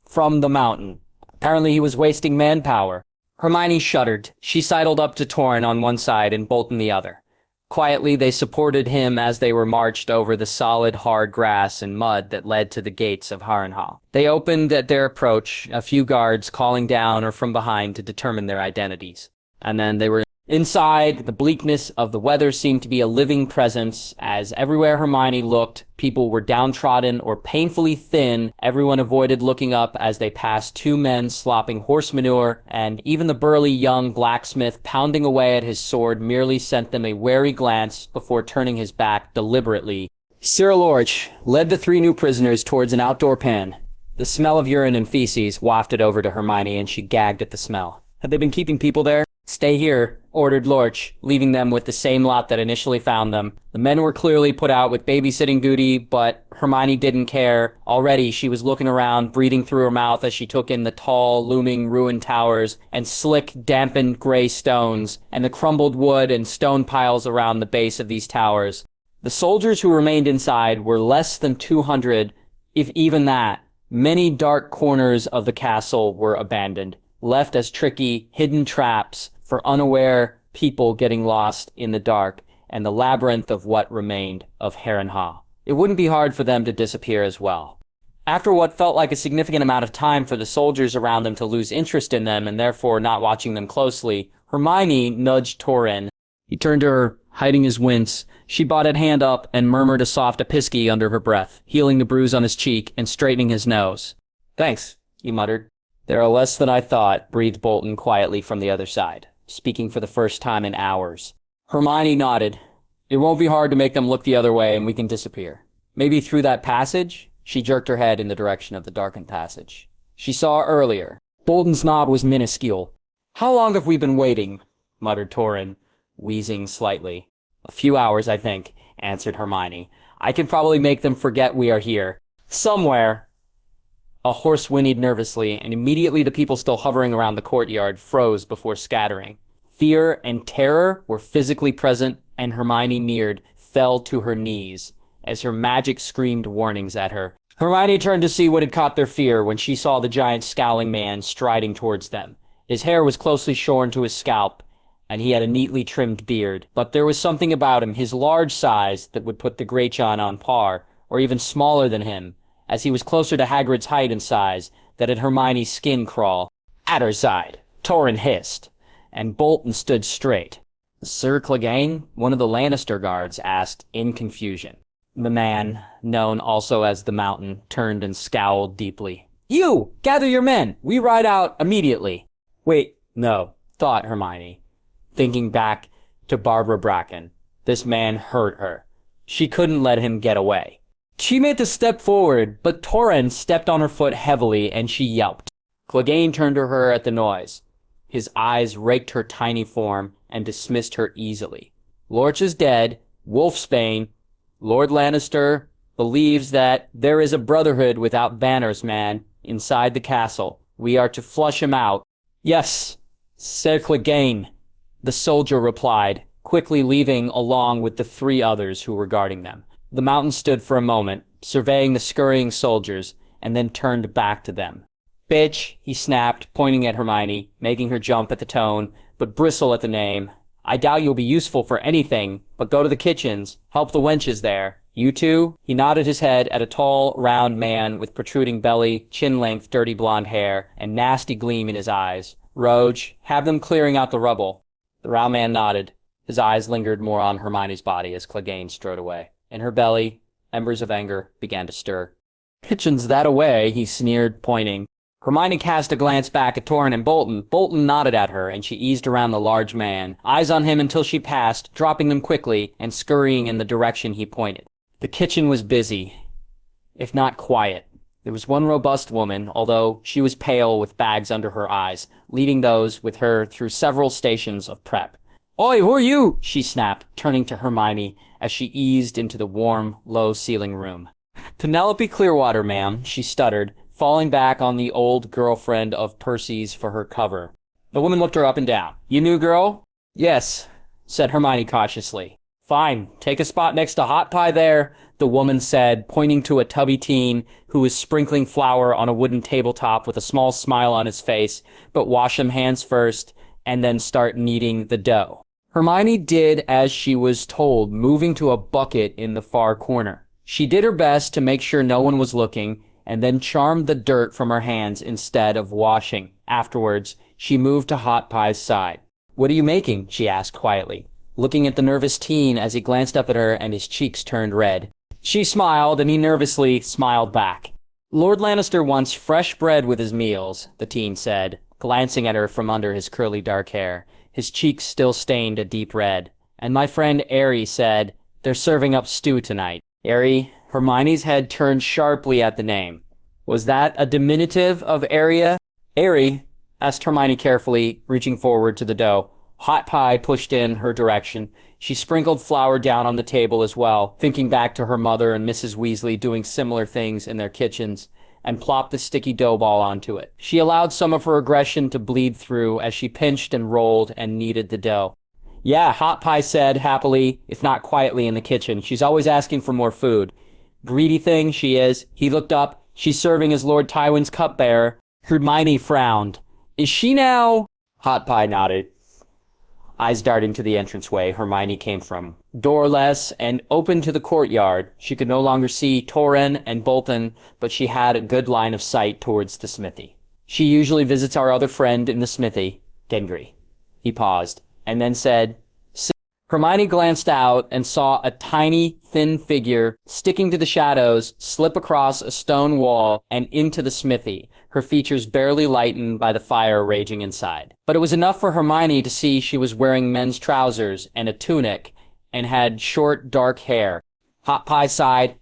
"From the mountain. Apparently he was wasting manpower." Hermione shuddered. She sidled up to Torrhen on one side and Bolton the other. Quietly, they supported him as they were marched over the solid, hard grass and mud that led to the gates of Harrenhal. They opened at their approach, a few guards calling down or from behind to determine their identities. And then they were inside. The bleakness of the weather seemed to be a living presence, as everywhere Hermione looked, people were downtrodden or painfully thin. Everyone avoided looking up as they passed 2 men slopping horse manure, and even the burly young blacksmith pounding away at his sword merely sent them a wary glance before turning his back deliberately. Sir Lorch led the 3 new prisoners towards an outdoor pen. The smell of urine and feces wafted over to Hermione, and she gagged at the smell. Had they been keeping people there? "Stay here," ordered Lorch, leaving them with the same lot that initially found them. The men were clearly put out with babysitting duty, but Hermione didn't care. Already, she was looking around, breathing through her mouth as she took in the tall, looming ruined towers and slick, dampened gray stones, and the crumbled wood and stone piles around the base of these towers. The soldiers who remained inside were less than 200, if even that. Many dark corners of the castle were abandoned, left as tricky, hidden traps for unaware people getting lost in the dark and the labyrinth of what remained of Harrenhal. It wouldn't be hard for them to disappear as well. After what felt like a significant amount of time for the soldiers around them to lose interest in them and therefore not watching them closely, Hermione nudged Torrhen. He turned to her, hiding his wince. She brought a hand up and murmured a soft episky under her breath, healing the bruise on his cheek and straightening his nose. "Thanks," he muttered. "There are less than I thought," breathed Bolton quietly from the other side, speaking for the first time in hours. Hermione nodded. "It won't be hard to make them look the other way and we can disappear. Maybe through that passage?" She jerked her head in the direction of the darkened passage she saw earlier. Bolton's nod was minuscule. "How long have we been waiting?" muttered Torrhen, wheezing slightly. "A few hours, I think," answered Hermione. "I can probably make them forget we are here. Somewhere." A horse whinnied nervously, and immediately the people still hovering around the courtyard froze before scattering. Fear and terror were physically present, and Hermione neared, fell to her knees, as her magic screamed warnings at her. Hermione turned to see what had caught their fear when she saw the giant scowling man striding towards them. His hair was closely shorn to his scalp, and he had a neatly trimmed beard. But there was something about him, his large size, that would put the Greyjohn on par, or even smaller than him, as he was closer to Hagrid's height and size, that had Hermione's skin crawl. At her side, Torrhen hissed, and Bolton stood straight. Sir Clegane, one of the Lannister guards, asked in confusion. The man, known also as the Mountain, turned and scowled deeply. You! Gather your men! We ride out immediately. Wait, no, thought Hermione, thinking back to Barbara Bracken. This man hurt her. She couldn't let him get away. She made a step forward, but Torrhen stepped on her foot heavily, and she yelped. Clegane turned to her at the noise. His eyes raked her tiny form and dismissed her easily. Lorch is dead. Wolfsbane, Lord Lannister, believes that there is a brotherhood without banners, man, inside the castle. We are to flush him out. Yes, Sir Clegane, the soldier replied, quickly leaving along with the 3 others who were guarding them. The Mountain stood for a moment, surveying the scurrying soldiers, and then turned back to them. Bitch, he snapped, pointing at Hermione, making her jump at the tone, but bristle at the name. I doubt you'll be useful for anything, but go to the kitchens. Help the wenches there. You two? He nodded his head at a tall, round man with protruding belly, chin-length, dirty blonde hair, and nasty gleam in his eyes. Roge, have them clearing out the rubble. The round man nodded. His eyes lingered more on Hermione's body as Clegane strode away. In her belly, embers of anger began to stir. Kitchen's that away, he sneered, pointing. Hermione cast a glance back at Torrhen and Bolton. Bolton nodded at her, and she eased around the large man, eyes on him until she passed, dropping them quickly and scurrying in the direction he pointed. The kitchen was busy, if not quiet. There was one robust woman, although she was pale with bags under her eyes, leading those with her through several stations of prep. Oi, who are you? She snapped, turning to Hermione as she eased into the warm, low-ceiling room. Penelope Clearwater, ma'am, she stuttered, falling back on the old girlfriend of Percy's for her cover. The woman looked her up and down. You new girl? Yes, said Hermione cautiously. Fine, take a spot next to Hot Pie there, the woman said, pointing to a tubby teen who was sprinkling flour on a wooden tabletop with a small smile on his face, but wash them hands first and then start kneading the dough. Hermione did as she was told, moving to a bucket in the far corner. She did her best to make sure no one was looking, and then charmed the dirt from her hands instead of washing. Afterwards, she moved to Hot Pie's side. What are you making? She asked quietly, looking at the nervous teen as he glanced up at her and his cheeks turned red. She smiled, and he nervously smiled back. Lord Lannister wants fresh bread with his meals, the teen said, glancing at her from under his curly dark hair, his cheeks still stained a deep red. And my friend Arya said, they're serving up stew tonight. Arya? Hermione's head turned sharply at the name. Was that a diminutive of Arya? Arya? Asked Hermione carefully, reaching forward to the dough. Hot Pie pushed in her direction. She sprinkled flour down on the table as well, thinking back to her mother and Mrs. Weasley doing similar things in their kitchens, and plopped the sticky dough ball onto it. She allowed some of her aggression to bleed through as she pinched and rolled and kneaded the dough. Yeah, Hot Pie said happily, if not quietly, in the kitchen. She's always asking for more food. Greedy thing she is. He looked up. She's serving as Lord Tywin's cupbearer. Hermione frowned. Is she now? Hot Pie nodded, eyes darting to the entranceway Hermione came from. Doorless and open to the courtyard. She could no longer see Torrhen and Bolton, but she had a good line of sight towards the smithy. She usually visits our other friend in the smithy, Gendry. He paused, and then said, Hermione glanced out and saw a tiny, thin figure sticking to the shadows slip across a stone wall and into the smithy, her features barely lightened by the fire raging inside. But it was enough for Hermione to see she was wearing men's trousers and a tunic and had short, dark hair. Hot Pie sighed,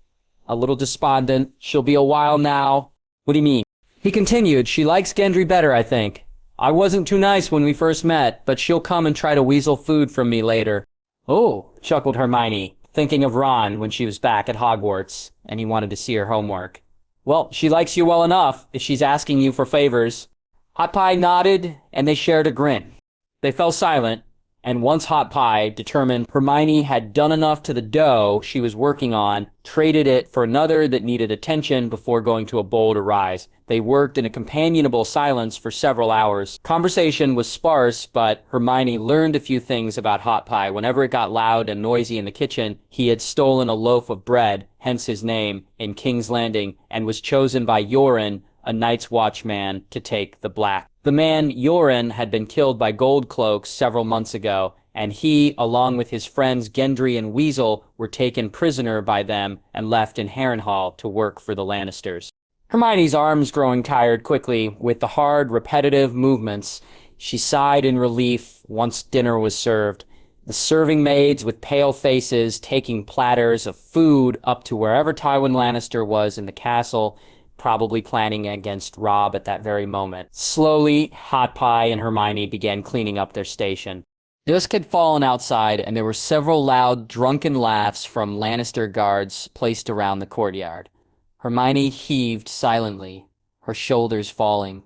a little despondent. She'll be a while now. What do you mean? He continued, she likes Gendry better, I think. I wasn't too nice when we first met, but she'll come and try to weasel food from me later. Oh, chuckled Hermione, thinking of Ron when she was back at Hogwarts, and he wanted to see her homework. Well, she likes you well enough, if she's asking you for favors. Hot Pie nodded, and they shared a grin. They fell silent, And once Hot Pie determined Hermione had done enough to the dough she was working on, traded it for another that needed attention before going to a bowl to rise. They worked in a companionable silence for several hours. Conversation was sparse, but Hermione learned a few things about Hot Pie. Whenever it got loud and noisy in the kitchen, he had stolen a loaf of bread, hence his name, in King's Landing, and was chosen by Yoren, a Night's Watchman, to take the black. The man, Yoren, had been killed by Gold Cloaks several months ago, and he, along with his friends Gendry and Weasel, were taken prisoner by them and left in Harrenhal to work for the Lannisters. Hermione's arms growing tired quickly with the hard, repetitive movements. She sighed in relief once dinner was served. The serving maids with pale faces taking platters of food up to wherever Tywin Lannister was in the castle, probably planning against Robb at that very moment. Slowly, Hot Pie and Hermione began cleaning up their station. Dusk had fallen outside, and there were several loud, drunken laughs from Lannister guards placed around the courtyard. Hermione heaved silently, her shoulders falling.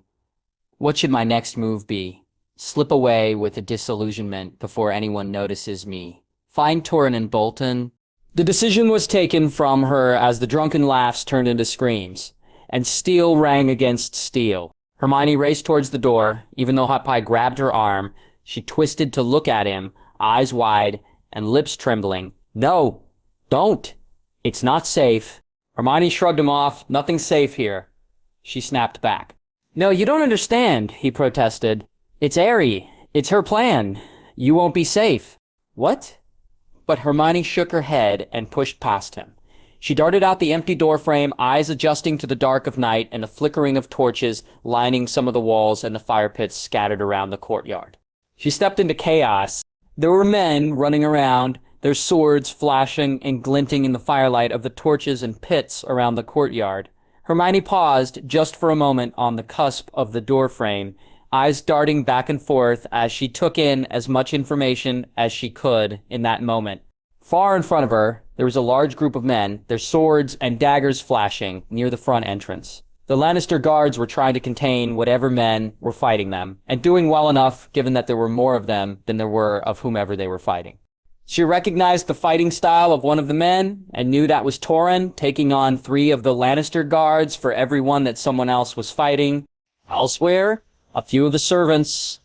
What should my next move be? Slip away with a disillusionment before anyone notices me. Find Torrhen and Bolton? The decision was taken from her as the drunken laughs turned into screams, and steel rang against steel. Hermione raced towards the door. Even though Hot Pie grabbed her arm, she twisted to look at him, eyes wide and lips trembling. No, don't. It's not safe. Hermione shrugged him off. Nothing's safe here. She snapped back. No, you don't understand, he protested. It's Arya. It's her plan. You won't be safe. What? But Hermione shook her head and pushed past him. She darted out the empty doorframe, eyes adjusting to the dark of night and the flickering of torches lining some of the walls and the fire pits scattered around the courtyard. She stepped into chaos. There were men running around, their swords flashing and glinting in the firelight of the torches and pits around the courtyard. Hermione paused just for a moment on the cusp of the doorframe, eyes darting back and forth as she took in as much information as she could in that moment. Far in front of her, there was a large group of men, their swords and daggers flashing, near the front entrance. The Lannister guards were trying to contain whatever men were fighting them, and doing well enough given that there were more of them than there were of whomever they were fighting. She recognized the fighting style of one of the men, and knew that was Torrhen, taking on 3 of the Lannister guards for every one that someone else was fighting. Elsewhere, a few of the servants,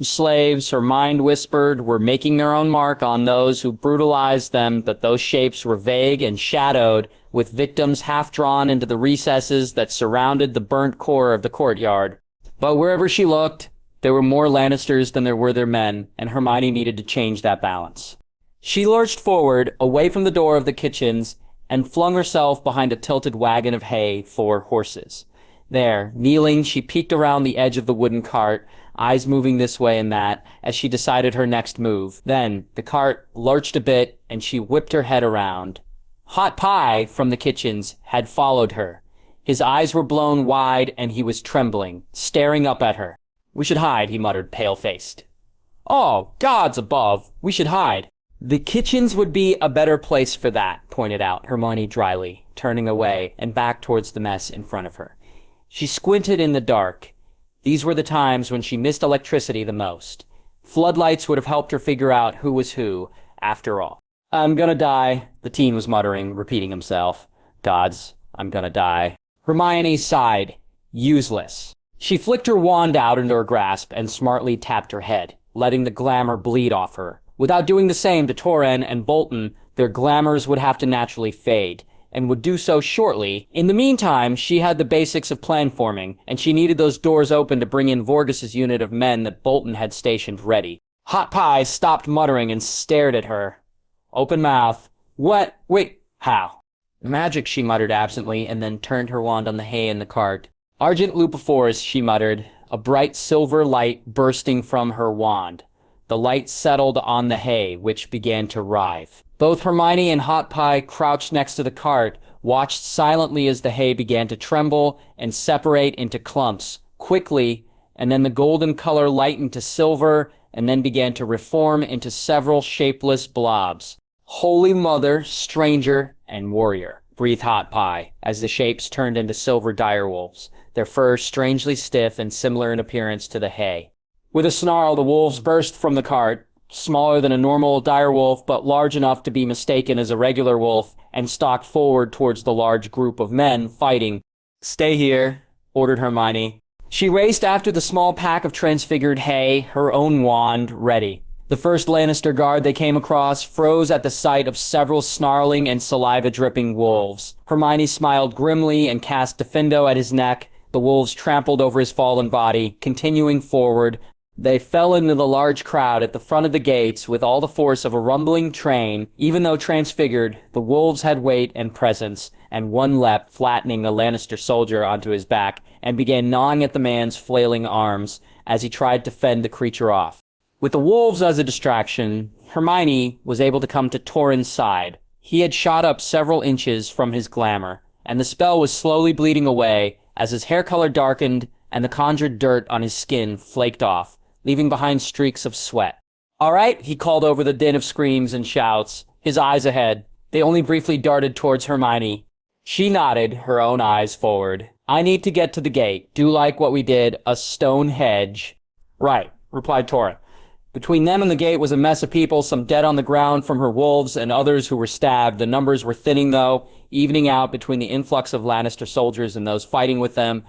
slaves, her mind whispered, were making their own mark on those who brutalized them, but those shapes were vague and shadowed, with victims half drawn into the recesses that surrounded the burnt core of the courtyard. But wherever she looked, there were more Lannisters than there were their men, and Hermione needed to change that balance. She lurched forward, away from the door of the kitchens, and flung herself behind a tilted wagon of hay for horses. There, kneeling, she peeked around the edge of the wooden cart, eyes moving this way and that, as she decided her next move. Then, the cart lurched a bit, and she whipped her head around. Hot Pie, from the kitchens, had followed her. His eyes were blown wide, and he was trembling, staring up at her. "We should hide," he muttered, pale-faced. "Oh, gods above, we should hide." "The kitchens would be a better place for that," pointed out Hermione dryly, turning away and back towards the mess in front of her. She squinted in the dark. These were the times when she missed electricity the most. Floodlights would have helped her figure out who was who, after all. "I'm gonna die," the teen was muttering, repeating himself. "Gods, I'm gonna die." Hermione sighed. Useless. She flicked her wand out into her grasp and smartly tapped her head, letting the glamour bleed off her. Without doing the same to Torrhen and Bolton, their glamours would have to naturally fade, and would do so shortly. In the meantime, she had the basics of plan forming, and she needed those doors open to bring in Vorgas's unit of men that Bolton had stationed ready. Hot Pie stopped muttering and stared at her. Open mouth. "What? Wait, how?" "Magic," she muttered absently, and then turned her wand on the hay in the cart. "Argent Lupiforce," she muttered, a bright silver light bursting from her wand. The light settled on the hay, which began to writhe. Both Hermione and Hot Pie crouched next to the cart, watched silently as the hay began to tremble and separate into clumps, quickly, and then the golden color lightened to silver, and then began to reform into several shapeless blobs. "Holy Mother, Stranger, and Warrior," breathed Hot Pie, as the shapes turned into silver direwolves, their fur strangely stiff and similar in appearance to the hay. With a snarl, the wolves burst from the cart, smaller than a normal direwolf, but large enough to be mistaken as a regular wolf, and stalked forward towards the large group of men fighting. "Stay here," ordered Hermione. She raced after the small pack of transfigured hay, her own wand ready. The first Lannister guard they came across froze at the sight of several snarling and saliva-dripping wolves. Hermione smiled grimly and cast Defendo at his neck. The wolves trampled over his fallen body, continuing forward. They fell into the large crowd at the front of the gates with all the force of a rumbling train. Even though transfigured, the wolves had weight and presence, and one leapt, flattening a Lannister soldier onto his back, and began gnawing at the man's flailing arms as he tried to fend the creature off. With the wolves as a distraction, Hermione was able to come to Torrhen's side. He had shot up several inches from his glamour, and the spell was slowly bleeding away as his hair color darkened and the conjured dirt on his skin flaked off, leaving behind streaks of sweat. "All right," he called over the din of screams and shouts, his eyes ahead. They only briefly darted towards Hermione. She nodded, her own eyes forward. "I need to get to the gate. Do like what we did, a stone hedge." "Right," replied Torrhen. Between them and the gate was a mess of people, some dead on the ground from her wolves and others who were stabbed. The numbers were thinning, though, evening out between the influx of Lannister soldiers and those fighting with them.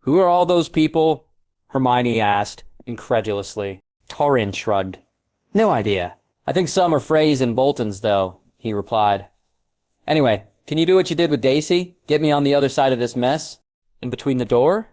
"Who are all those people?" Hermione asked, incredulously. Torrhen shrugged. "No idea. I think some are Freys and Boltons, though," he replied. "Anyway, can you do what you did with Daisy? Get me on the other side of this mess?" "In between the door?"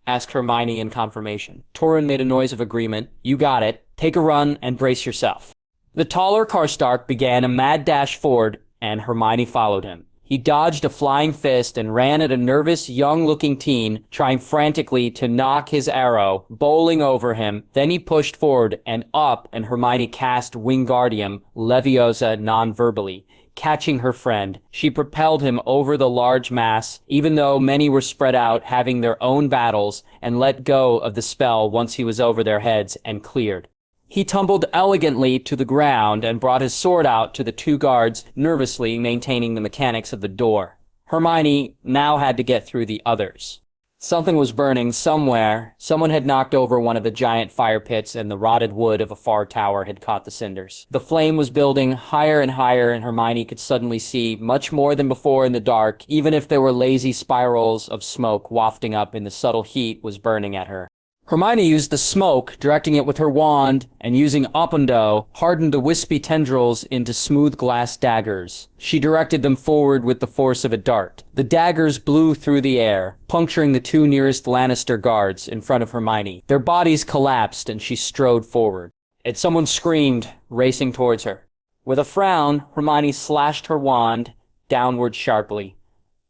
asked Hermione in confirmation. Torrhen made a noise of agreement. "You got it. Take a run and brace yourself." The taller Karstark began a mad dash forward, and Hermione followed him. He dodged a flying fist and ran at a nervous, young-looking teen, trying frantically to knock his arrow, bowling over him. Then he pushed forward and up, and Hermione cast Wingardium Leviosa non-verbally. Catching her friend, she propelled him over the large mass, even though many were spread out having their own battles, and let go of the spell once he was over their heads and cleared. He tumbled elegantly to the ground and brought his sword out to the two guards, nervously maintaining the mechanics of the door. Hermione now had to get through the others. Something was burning somewhere. Someone had knocked over one of the giant fire pits, and the rotted wood of a far tower had caught the cinders. The flame was building higher and higher, and Hermione could suddenly see much more than before in the dark. Even if there were lazy spirals of smoke wafting up in the subtle heat was burning at her. Hermione used the smoke, directing it with her wand, and using Oppundo, hardened the wispy tendrils into smooth glass daggers. She directed them forward with the force of a dart. The daggers blew through the air, puncturing the two nearest Lannister guards in front of Hermione. Their bodies collapsed, and she strode forward. And someone screamed, racing towards her. With a frown, Hermione slashed her wand downward sharply.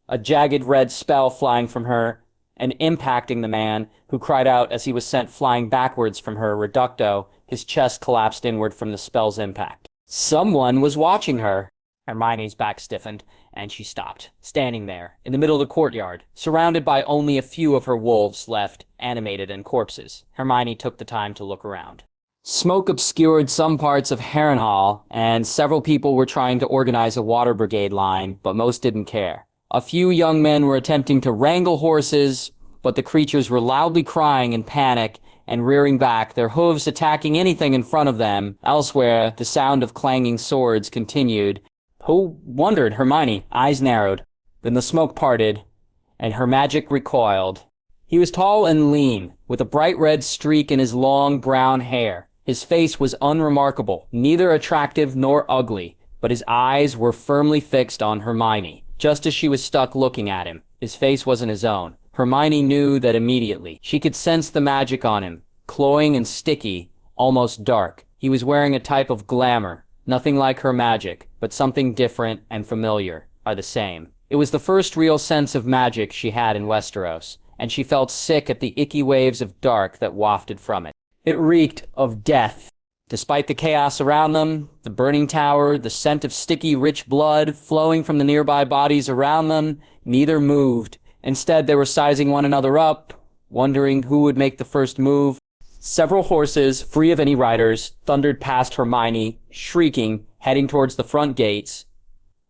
A jagged red spell flying from her, and impacting the man, who cried out as he was sent flying backwards from her reducto. His chest collapsed inward from the spell's impact. Someone was watching her. Hermione's back stiffened, and she stopped, standing there, in the middle of the courtyard, surrounded by only a few of her wolves left, animated and corpses. Hermione took the time to look around. Smoke obscured some parts of Harrenhal, and several people were trying to organize a water brigade line, but most didn't care. A few young men were attempting to wrangle horses, but the creatures were loudly crying in panic and rearing back, their hooves attacking anything in front of them. Elsewhere, the sound of clanging swords continued. Who wondered? Hermione, eyes narrowed. Then the smoke parted, and her magic recoiled. He was tall and lean, with a bright red streak in his long brown hair. His face was unremarkable, neither attractive nor ugly, but his eyes were firmly fixed on Hermione. Just as she was stuck looking at him, his face wasn't his own. Hermione knew that immediately. She could sense the magic on him, cloying and sticky, almost dark. He was wearing a type of glamour, nothing like her magic, but something different and familiar, are the same. It was the first real sense of magic she had in Westeros, and she felt sick at the icky waves of dark that wafted from it. It reeked of death. Despite the chaos around them, the burning tower, the scent of sticky, rich blood flowing from the nearby bodies around them, neither moved. Instead, they were sizing one another up, wondering who would make the first move. Several horses, free of any riders, thundered past Hermione, shrieking, heading towards the front gates.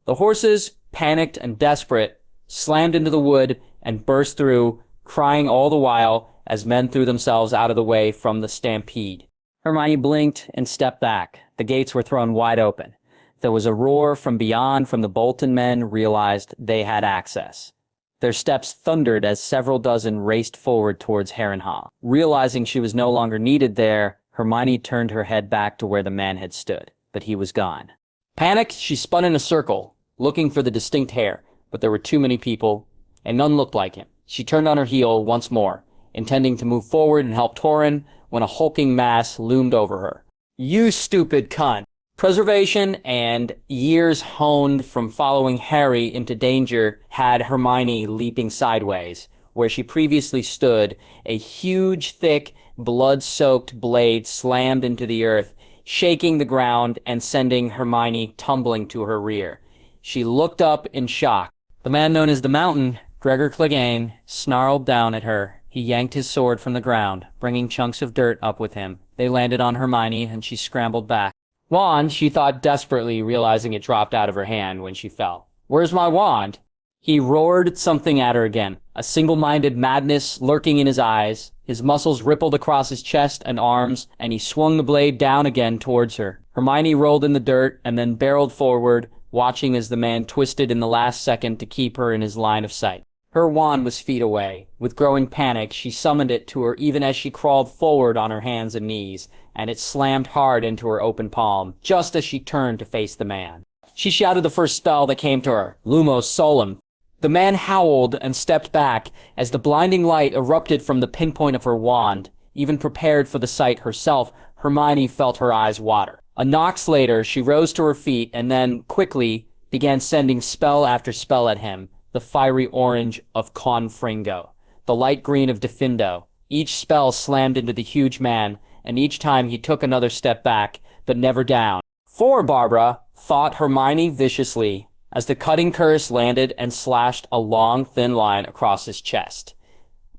The horses, panicked and desperate, slammed into the wood and burst through, crying all the while as men threw themselves out of the way from the stampede. Hermione blinked and stepped back. The gates were thrown wide open. There was a roar from beyond from the Bolton men realized they had access. Their steps thundered as several dozen raced forward towards Harrenhal. Realizing she was no longer needed there, Hermione turned her head back to where the man had stood, but he was gone. Panicked, she spun in a circle, looking for the distinct hair, but there were too many people, and none looked like him. She turned on her heel once more, intending to move forward and help Torrhen, when a hulking mass loomed over her. "You stupid cunt!" Preservation and years honed from following Harry into danger had Hermione leaping sideways. Where she previously stood, a huge, thick, blood-soaked blade slammed into the earth, shaking the ground and sending Hermione tumbling to her rear. She looked up in shock. The man known as the Mountain, Gregor Clegane, snarled down at her. He yanked his sword from the ground, bringing chunks of dirt up with him. They landed on Hermione, and she scrambled back. Wand, she thought desperately, realizing it dropped out of her hand when she fell. "Where's my wand?" He roared something at her again, a single-minded madness lurking in his eyes. His muscles rippled across his chest and arms, and he swung the blade down again towards her. Hermione rolled in the dirt and then barreled forward, watching as the man twisted in the last second to keep her in his line of sight. Her wand was feet away. With growing panic, she summoned it to her even as she crawled forward on her hands and knees, and it slammed hard into her open palm, just as she turned to face the man. She shouted the first spell that came to her, Lumos Solum. The man howled and stepped back as the blinding light erupted from the pinpoint of her wand. Even prepared for the sight herself, Hermione felt her eyes water. A nox later, she rose to her feet and then, quickly, began sending spell after spell at him. The fiery orange of Confringo, the light green of Defindo. Each spell slammed into the huge man, and each time he took another step back, but never down. "For Barbara," thought Hermione viciously, as the cutting curse landed and slashed a long, thin line across his chest.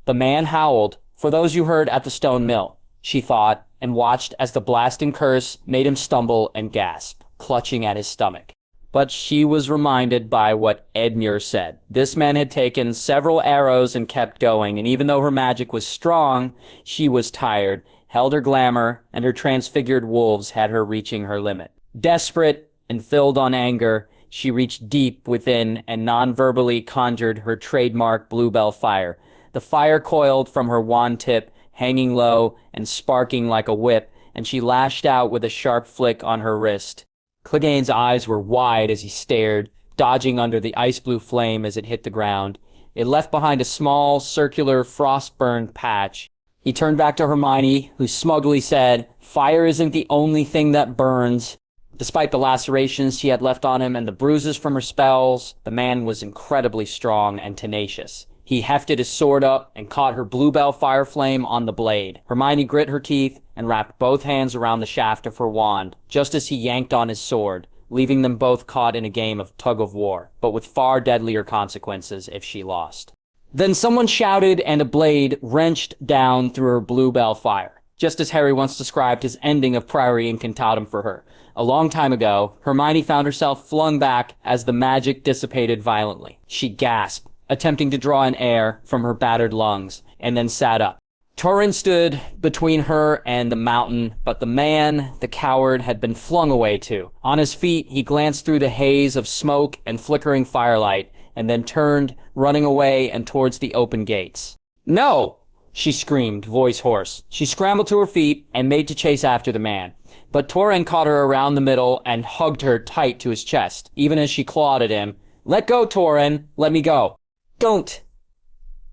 The man howled, for those you heard at the stone mill, she thought, and watched as the blasting curse made him stumble and gasp, clutching at his stomach. But she was reminded by what Edmure said. This man had taken several arrows and kept going, and even though her magic was strong, she was tired, held her glamour, and her transfigured wolves had her reaching her limit. Desperate and filled on anger, she reached deep within and non-verbally conjured her trademark bluebell fire. The fire coiled from her wand tip, hanging low and sparking like a whip, and she lashed out with a sharp flick on her wrist. Clegane's eyes were wide as he stared, dodging under the ice-blue flame as it hit the ground. It left behind a small, circular, frost-burned patch. He turned back to Hermione, who smugly said, "Fire isn't the only thing that burns." Despite the lacerations she had left on him and the bruises from her spells, the man was incredibly strong and tenacious. He hefted his sword up and caught her bluebell fire flame on the blade. Hermione grit her teeth and wrapped both hands around the shaft of her wand, just as he yanked on his sword, leaving them both caught in a game of tug-of-war, but with far deadlier consequences if she lost. Then someone shouted and a blade wrenched down through her bluebell fire, just as Harry once described his ending of Priory Incantatem for her. A long time ago, Hermione found herself flung back as the magic dissipated violently. She gasped, attempting to draw in air from her battered lungs, and then sat up. Torrhen stood between her and the mountain, but the man, the coward, had been flung away too. On his feet, he glanced through the haze of smoke and flickering firelight, and then turned, running away and towards the open gates. "No!" she screamed, voice hoarse. She scrambled to her feet and made to chase after the man. But Torrhen caught her around the middle and hugged her tight to his chest, even as she clawed at him. "Let go, Torrhen! Let me go!" "Don't!"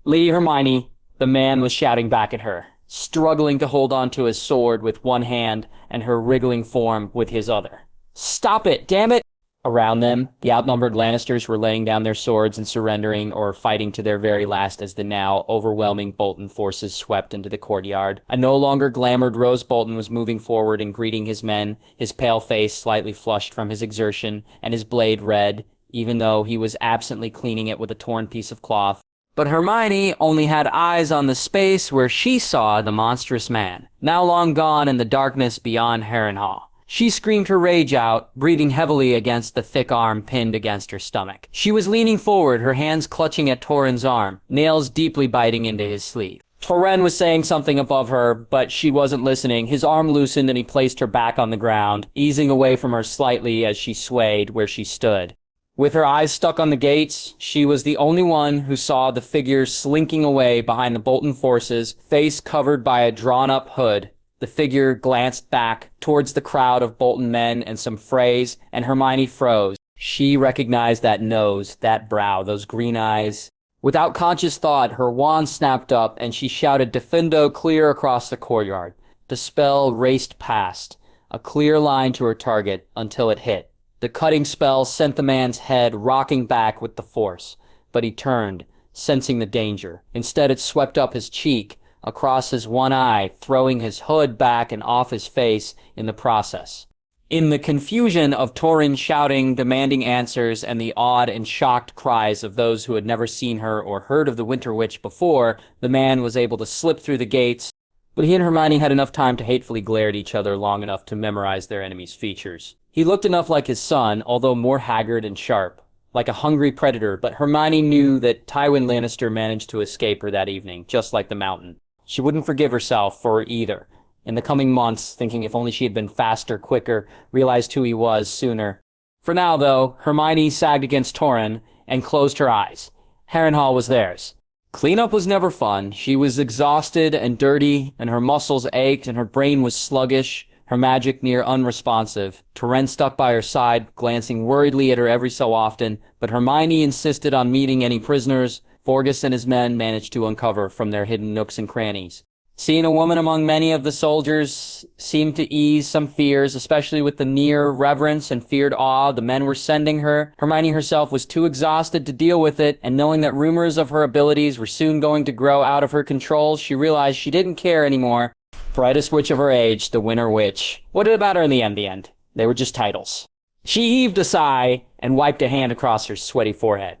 "Lee, Hermione," the man was shouting back at her, struggling to hold on to his sword with one hand and her wriggling form with his other. "Stop it, damn it!" Around them, the outnumbered Lannisters were laying down their swords and surrendering or fighting to their very last as the now overwhelming Bolton forces swept into the courtyard. A no longer glamoured Rose Bolton was moving forward and greeting his men, his pale face slightly flushed from his exertion and his blade red, even though he was absently cleaning it with a torn piece of cloth. But Hermione only had eyes on the space where she saw the monstrous man, now long gone in the darkness beyond Harrenhal. She screamed her rage out, breathing heavily against the thick arm pinned against her stomach. She was leaning forward, her hands clutching at Torrhen's arm, nails deeply biting into his sleeve. Torren was saying something above her, but she wasn't listening. His arm loosened and he placed her back on the ground, easing away from her slightly as she swayed where she stood. With her eyes stuck on the gates, she was the only one who saw the figure slinking away behind the Bolton forces, face covered by a drawn-up hood. The figure glanced back towards the crowd of Bolton men and some Freys, and Hermione froze. She recognized that nose, that brow, those green eyes. Without conscious thought, her wand snapped up, and she shouted Defendo clear across the courtyard. The spell raced past, a clear line to her target, until it hit. The cutting spell sent the man's head rocking back with the force, but he turned, sensing the danger. Instead, it swept up his cheek, across his one eye, throwing his hood back and off his face in the process. In the confusion of Torren shouting, demanding answers, and the awed and shocked cries of those who had never seen her or heard of the Winter Witch before, the man was able to slip through the gates, but he and Hermione had enough time to hatefully glare at each other long enough to memorize their enemy's features. He looked enough like his son, although more haggard and sharp, like a hungry predator, but Hermione knew that Tywin Lannister managed to escape her that evening, just like the Mountain. She wouldn't forgive herself for either. In the coming months, thinking if only she had been faster, quicker, realized who he was sooner. For now, though, Hermione sagged against Torren and closed her eyes. Harrenhal was theirs. Cleanup was never fun. She was exhausted and dirty, and her muscles ached, and her brain was sluggish, her magic near unresponsive. Torren stuck by her side, glancing worriedly at her every so often, but Hermione insisted on meeting any prisoners Forgus and his men managed to uncover from their hidden nooks and crannies. Seeing a woman among many of the soldiers seemed to ease some fears, especially with the near reverence and feared awe the men were sending her. Hermione herself was too exhausted to deal with it, and knowing that rumors of her abilities were soon going to grow out of her control, she realized she didn't care anymore. Brightest witch of her age, the Winter Witch. What did it matter in the end? They were just titles. She heaved a sigh and wiped a hand across her sweaty forehead.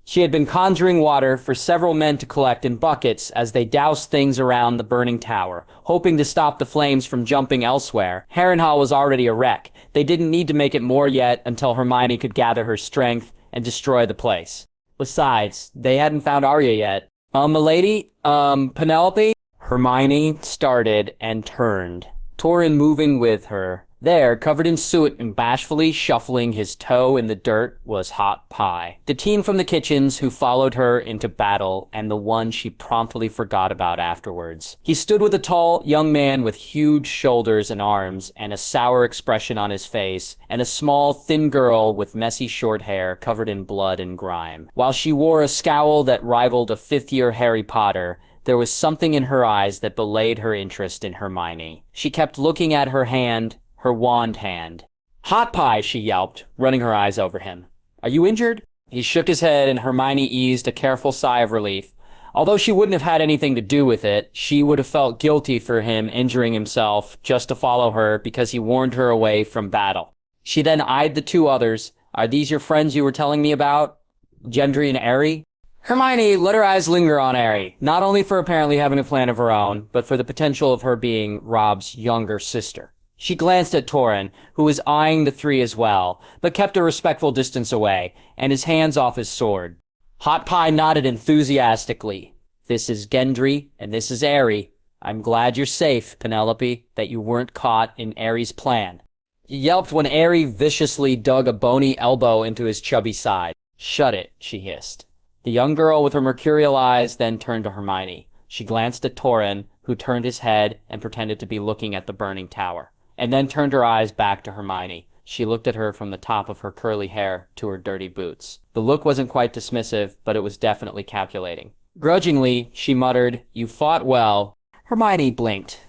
She had been conjuring water for several men to collect in buckets as they doused things around the burning tower, hoping to stop the flames from jumping elsewhere. Harrenhal was already a wreck. They didn't need to make it more yet until Hermione could gather her strength and destroy the place. Besides, they hadn't found Arya yet. Milady? Penelope? Hermione started and turned, Torren moving with her. There, covered in soot and bashfully shuffling his toe in the dirt, was Hot Pie, the teen from the kitchens who followed her into battle and the one she promptly forgot about afterwards. He stood with a tall young man with huge shoulders and arms and a sour expression on his face, and a small, thin girl with messy short hair covered in blood and grime. While she wore a scowl that rivaled a fifth-year Harry Potter, there was something in her eyes that belayed her interest in Hermione. She kept looking at her hand, her wand hand. "Hot Pie," she yelped, running her eyes over him. "Are you injured?" He shook his head and Hermione eased a careful sigh of relief. Although she wouldn't have had anything to do with it, she would have felt guilty for him injuring himself just to follow her because he warned her away from battle. She then eyed the two others. "Are these your friends you were telling me about? Gendry and Aerie?" Hermione let her eyes linger on Aerie, not only for apparently having a plan of her own, but for the potential of her being Robb's younger sister. She glanced at Torren, who was eyeing the three as well, but kept a respectful distance away, and his hands off his sword. Hot Pie nodded enthusiastically. "This is Gendry, and this is Aerie. I'm glad you're safe, Penelope, that you weren't caught in Aerie's plan." He yelped when Aerie viciously dug a bony elbow into his chubby side. "Shut it," she hissed. The young girl with her mercurial eyes then turned to Hermione. She glanced at Torren, who turned his head and pretended to be looking at the burning tower, and then turned her eyes back to Hermione. She looked at her from the top of her curly hair to her dirty boots. The look wasn't quite dismissive, but it was definitely calculating. Grudgingly, she muttered, "You fought well." Hermione blinked.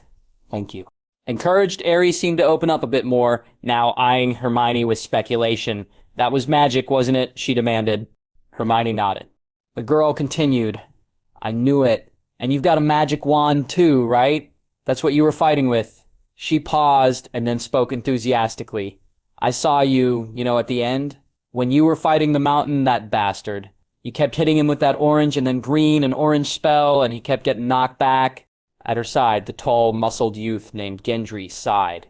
"Thank you." Encouraged, Aerie seemed to open up a bit more, now eyeing Hermione with speculation. "That was magic, wasn't it?" she demanded. Hermione nodded. The girl continued, "I knew it. And you've got a magic wand too, right? That's what you were fighting with." She paused and then spoke enthusiastically. "I saw you, at the end. When you were fighting the Mountain, that bastard. You kept hitting him with that orange and then green and orange spell, and he kept getting knocked back." At her side, the tall, muscled youth named Gendry sighed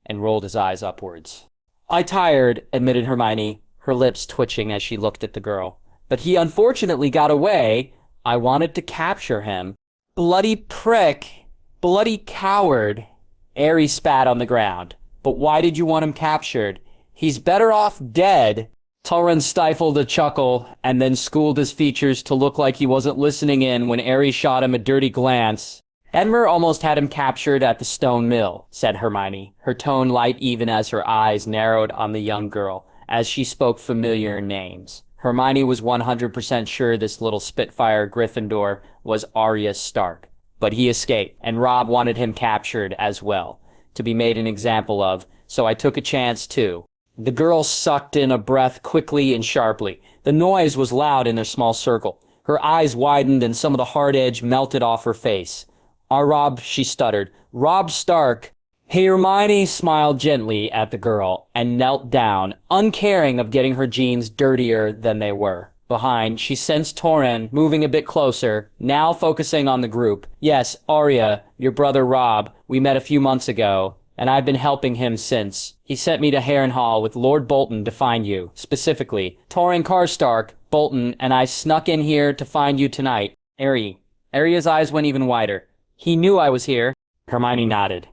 and rolled his eyes upwards. "I tired," admitted Hermione, her lips twitching as she looked at the girl. "But he unfortunately got away. I wanted to capture him." Bloody prick. Bloody coward. Aery spat on the ground. But why did you want him captured? He's better off dead. Torrhen stifled a chuckle and then schooled his features to look like he wasn't listening in when Aery shot him a dirty glance. Edmure almost had him captured at the stone mill, said Hermione, her tone light even as her eyes narrowed on the young girl, as she spoke familiar names. Hermione was 100% sure this little Spitfire Gryffindor was Arya Stark. But he escaped, and Robb wanted him captured as well, to be made an example of, so I took a chance too. The girl sucked in a breath quickly and sharply. The noise was loud in their small circle. Her eyes widened and some of the hard edge melted off her face. Robb, she stuttered. Robb Stark. Hermione smiled gently at the girl and knelt down, uncaring of getting her jeans dirtier than they were. Behind, she sensed Torrhen moving a bit closer, now focusing on the group. Yes, Arya, your brother Robb, we met a few months ago, and I've been helping him since. He sent me to Harrenhal with Lord Bolton to find you, specifically. Torrhen Karstark, Bolton, and I snuck in here to find you tonight. Arya's eyes went even wider. He knew I was here. Hermione nodded.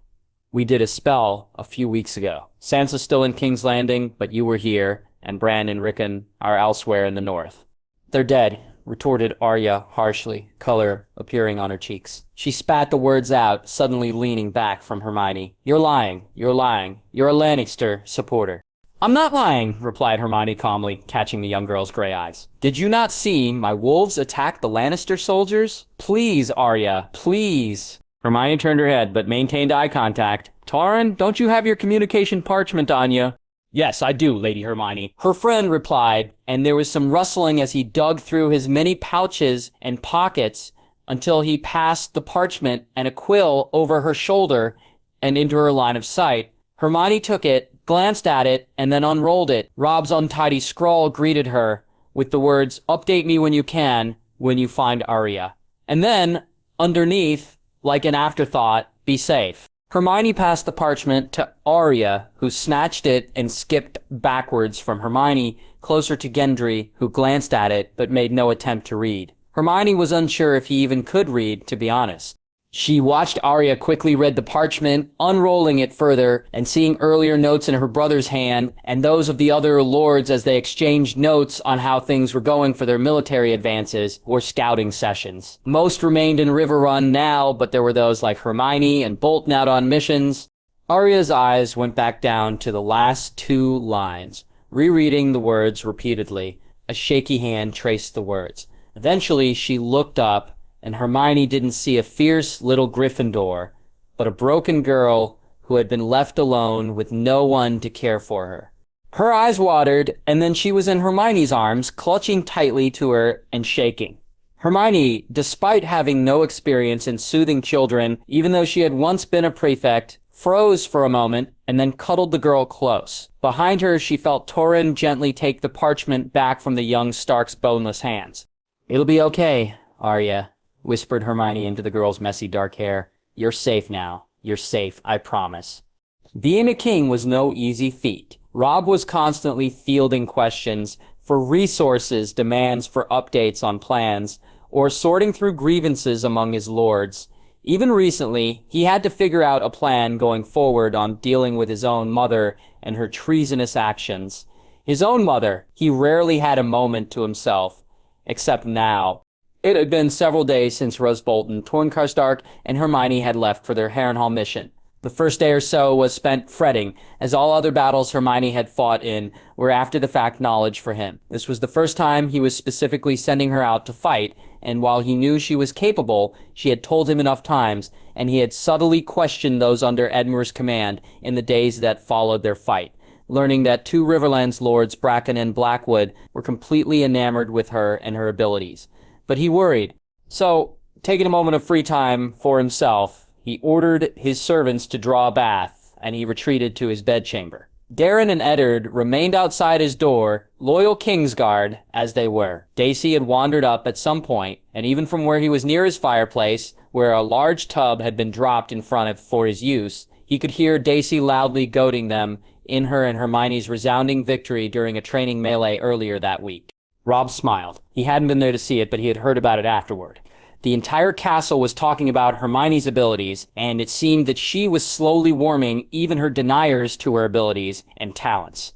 We did a spell a few weeks ago. Sansa's still in King's Landing, but you were here, and Bran and Rickon are elsewhere in the north. They're dead, retorted Arya harshly, color appearing on her cheeks. She spat the words out, suddenly leaning back from Hermione. You're lying. You're lying. You're a Lannister supporter. I'm not lying, replied Hermione calmly, catching the young girl's gray eyes. Did you not see my wolves attack the Lannister soldiers? Please, Arya, please. Hermione turned her head, but maintained eye contact. Torrhen, don't you have your communication parchment on you? Yes, I do, Lady Hermione. Her friend replied, and there was some rustling as he dug through his many pouches and pockets until he passed the parchment and a quill over her shoulder and into her line of sight. Hermione took it, glanced at it, and then unrolled it. Robb's untidy scrawl greeted her with the words, update me when you can, when you find Arya. And then, underneath, like an afterthought, be safe. Hermione passed the parchment to Arya, who snatched it and skipped backwards from Hermione, closer to Gendry, who glanced at it but made no attempt to read. Hermione was unsure if he even could read, to be honest. She watched Arya quickly read the parchment, unrolling it further, and seeing earlier notes in her brother's hand, and those of the other lords as they exchanged notes on how things were going for their military advances or scouting sessions. Most remained in Riverrun now, but there were those like Hermione and Bolton out on missions. Arya's eyes went back down to the last two lines, rereading the words repeatedly. A shaky hand traced the words. Eventually, she looked up, and Hermione didn't see a fierce little Gryffindor, but a broken girl who had been left alone with no one to care for her. Her eyes watered, and then she was in Hermione's arms, clutching tightly to her and shaking. Hermione, despite having no experience in soothing children, even though she had once been a prefect, froze for a moment and then cuddled the girl close. Behind her, she felt Torrhen gently take the parchment back from the young Stark's boneless hands. It'll be okay, Arya, whispered Hermione into the girl's messy dark hair. You're safe now. You're safe, I promise. Being a king was no easy feat. Robb was constantly fielding questions for resources, demands for updates on plans, or sorting through grievances among his lords. Even recently, he had to figure out a plan going forward on dealing with his own mother and her treasonous actions. His own mother, he rarely had a moment to himself, except now. It had been several days since Roose Bolton, Torrhen Karstark, and Hermione had left for their Harrenhal mission. The first day or so was spent fretting, as all other battles Hermione had fought in were after-the-fact knowledge for him. This was the first time he was specifically sending her out to fight, and while he knew she was capable, she had told him enough times, and he had subtly questioned those under Edmure's command in the days that followed their fight, learning that two Riverlands lords, Bracken and Blackwood, were completely enamored with her and her abilities. But he worried. So, taking a moment of free time for himself, he ordered his servants to draw a bath, and he retreated to his bedchamber. Daeron and Eddard remained outside his door, loyal Kingsguard as they were. Dacey had wandered up at some point, and even from where he was near his fireplace, where a large tub had been dropped in front of for his use, he could hear Dacey loudly goading them in her and Hermione's resounding victory during a training melee earlier that week. Robb smiled. He hadn't been there to see it, but he had heard about it afterward. The entire castle was talking about Hermione's abilities, and it seemed that she was slowly warming even her deniers to her abilities and talents.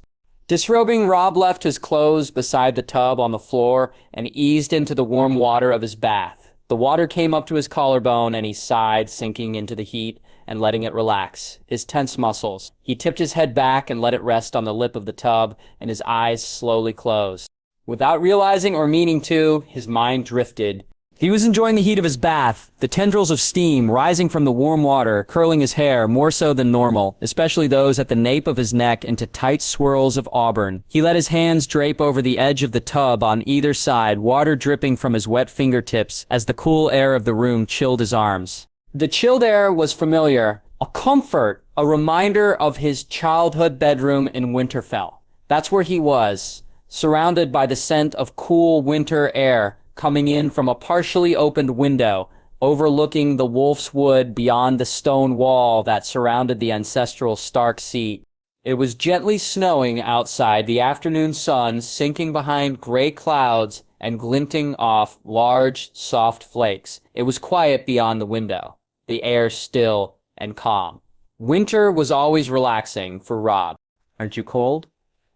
Disrobing, Robb left his clothes beside the tub on the floor and eased into the warm water of his bath. The water came up to his collarbone and he sighed, sinking into the heat and letting it relax his tense muscles. He tipped his head back and let it rest on the lip of the tub, and his eyes slowly closed. Without realizing or meaning to, his mind drifted. He was enjoying the heat of his bath, the tendrils of steam rising from the warm water, curling his hair more so than normal, especially those at the nape of his neck into tight swirls of auburn. He let his hands drape over the edge of the tub on either side, water dripping from his wet fingertips as the cool air of the room chilled his arms. The chilled air was familiar, a comfort, a reminder of his childhood bedroom in Winterfell. That's where he was, surrounded by the scent of cool winter air, coming in from a partially opened window, overlooking the Wolf's Wood beyond the stone wall that surrounded the ancestral Stark seat. It was gently snowing outside, the afternoon sun sinking behind gray clouds and glinting off large, soft flakes. It was quiet beyond the window, the air still and calm. Winter was always relaxing for Robb. "Aren't you cold?"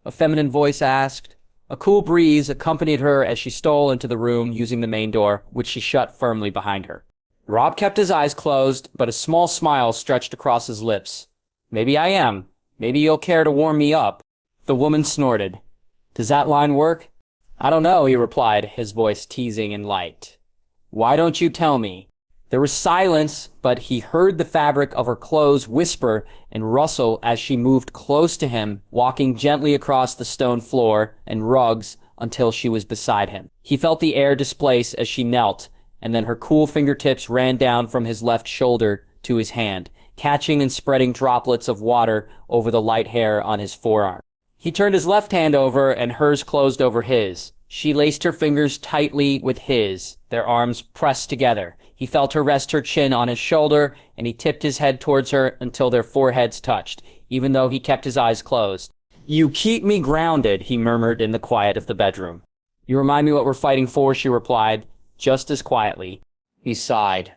a feminine voice asked. A cool breeze accompanied her as she stole into the room using the main door, which she shut firmly behind her. Robb kept his eyes closed, but a small smile stretched across his lips. "Maybe I am. Maybe you'll care to warm me up." The woman snorted. "Does that line work?" "I don't know," he replied, his voice teasing and light. "Why don't you tell me?" There was silence, but he heard the fabric of her clothes whisper and rustle as she moved close to him, walking gently across the stone floor and rugs until she was beside him. He felt the air displace as she knelt, and then her cool fingertips ran down from his left shoulder to his hand, catching and spreading droplets of water over the light hair on his forearm. He turned his left hand over and hers closed over his. She laced her fingers tightly with his, their arms pressed together. He felt her rest her chin on his shoulder, and he tipped his head towards her until their foreheads touched, even though he kept his eyes closed. "You keep me grounded," he murmured in the quiet of the bedroom. "You remind me what we're fighting for," she replied, just as quietly. He sighed.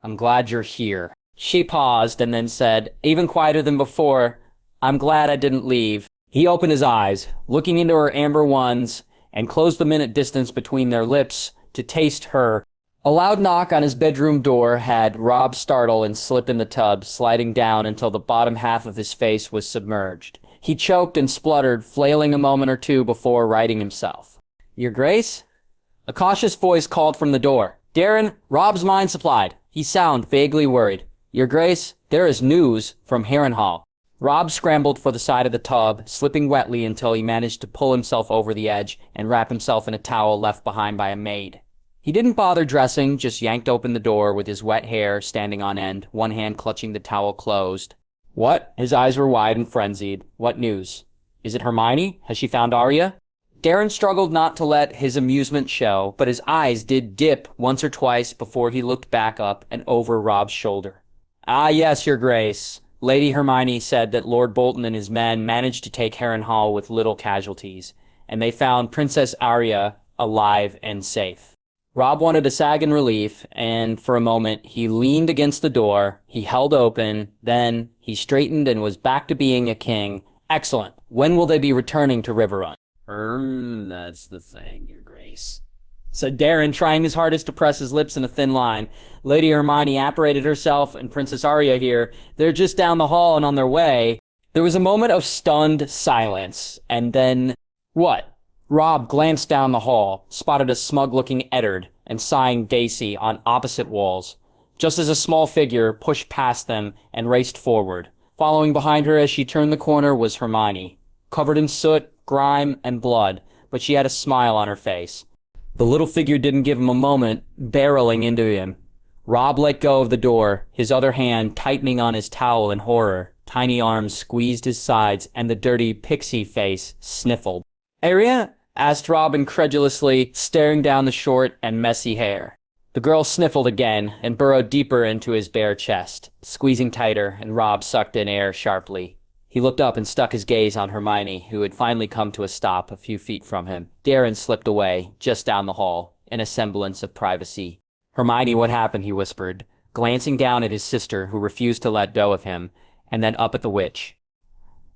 "I'm glad you're here." She paused and then said, even quieter than before, "I'm glad I didn't leave." He opened his eyes, looking into her amber ones, and closed the minute distance between their lips to taste her. A loud knock on his bedroom door had Robb startle and slip in the tub, sliding down until the bottom half of his face was submerged. He choked and spluttered, flailing a moment or two before righting himself. "Your Grace?" A cautious voice called from the door. "Darren, Robb's mind supplied." He sounded vaguely worried. "Your Grace, there is news from Harrenhal." Robb scrambled for the side of the tub, slipping wetly until he managed to pull himself over the edge and wrap himself in a towel left behind by a maid. He didn't bother dressing, just yanked open the door with his wet hair standing on end, one hand clutching the towel closed. "What?" His eyes were wide and frenzied. "What news? Is it Hermione? Has she found Arya?" Darren struggled not to let his amusement show, but his eyes did dip once or twice before he looked back up and over Robb's shoulder. "Ah, yes, Your Grace. Lady Hermione said that Lord Bolton and his men managed to take Harrenhal with little casualties, and they found Princess Arya alive and safe." Robb wanted to sag in relief, and for a moment he leaned against the door. He held open, then he straightened and was back to being a king. "Excellent. When will they be returning to Riverrun?" That's the thing, Your Grace," said Darren, trying his hardest to press his lips in a thin line. "Lady Hermione apparated herself and Princess Arya here. They're just down the hall and on their way." There was a moment of stunned silence, and then... What? Robb glanced down the hall, spotted a smug-looking Eddard and sighing Daisy on opposite walls, just as a small figure pushed past them and raced forward. Following behind her as she turned the corner was Hermione, covered in soot, grime, and blood, but she had a smile on her face. The little figure didn't give him a moment, barreling into him. Robb let go of the door, his other hand tightening on his towel in horror. Tiny arms squeezed his sides, and the dirty pixie face sniffled. "Arya?" asked Robb incredulously, staring down the short and messy hair. The girl sniffled again and burrowed deeper into his bare chest, squeezing tighter, and Robb sucked in air sharply. He looked up and stuck his gaze on Hermione, who had finally come to a stop a few feet from him. Darren slipped away, just down the hall, in a semblance of privacy. Hermione, what happened? He whispered, glancing down at his sister, who refused to let go of him, and then up at the witch.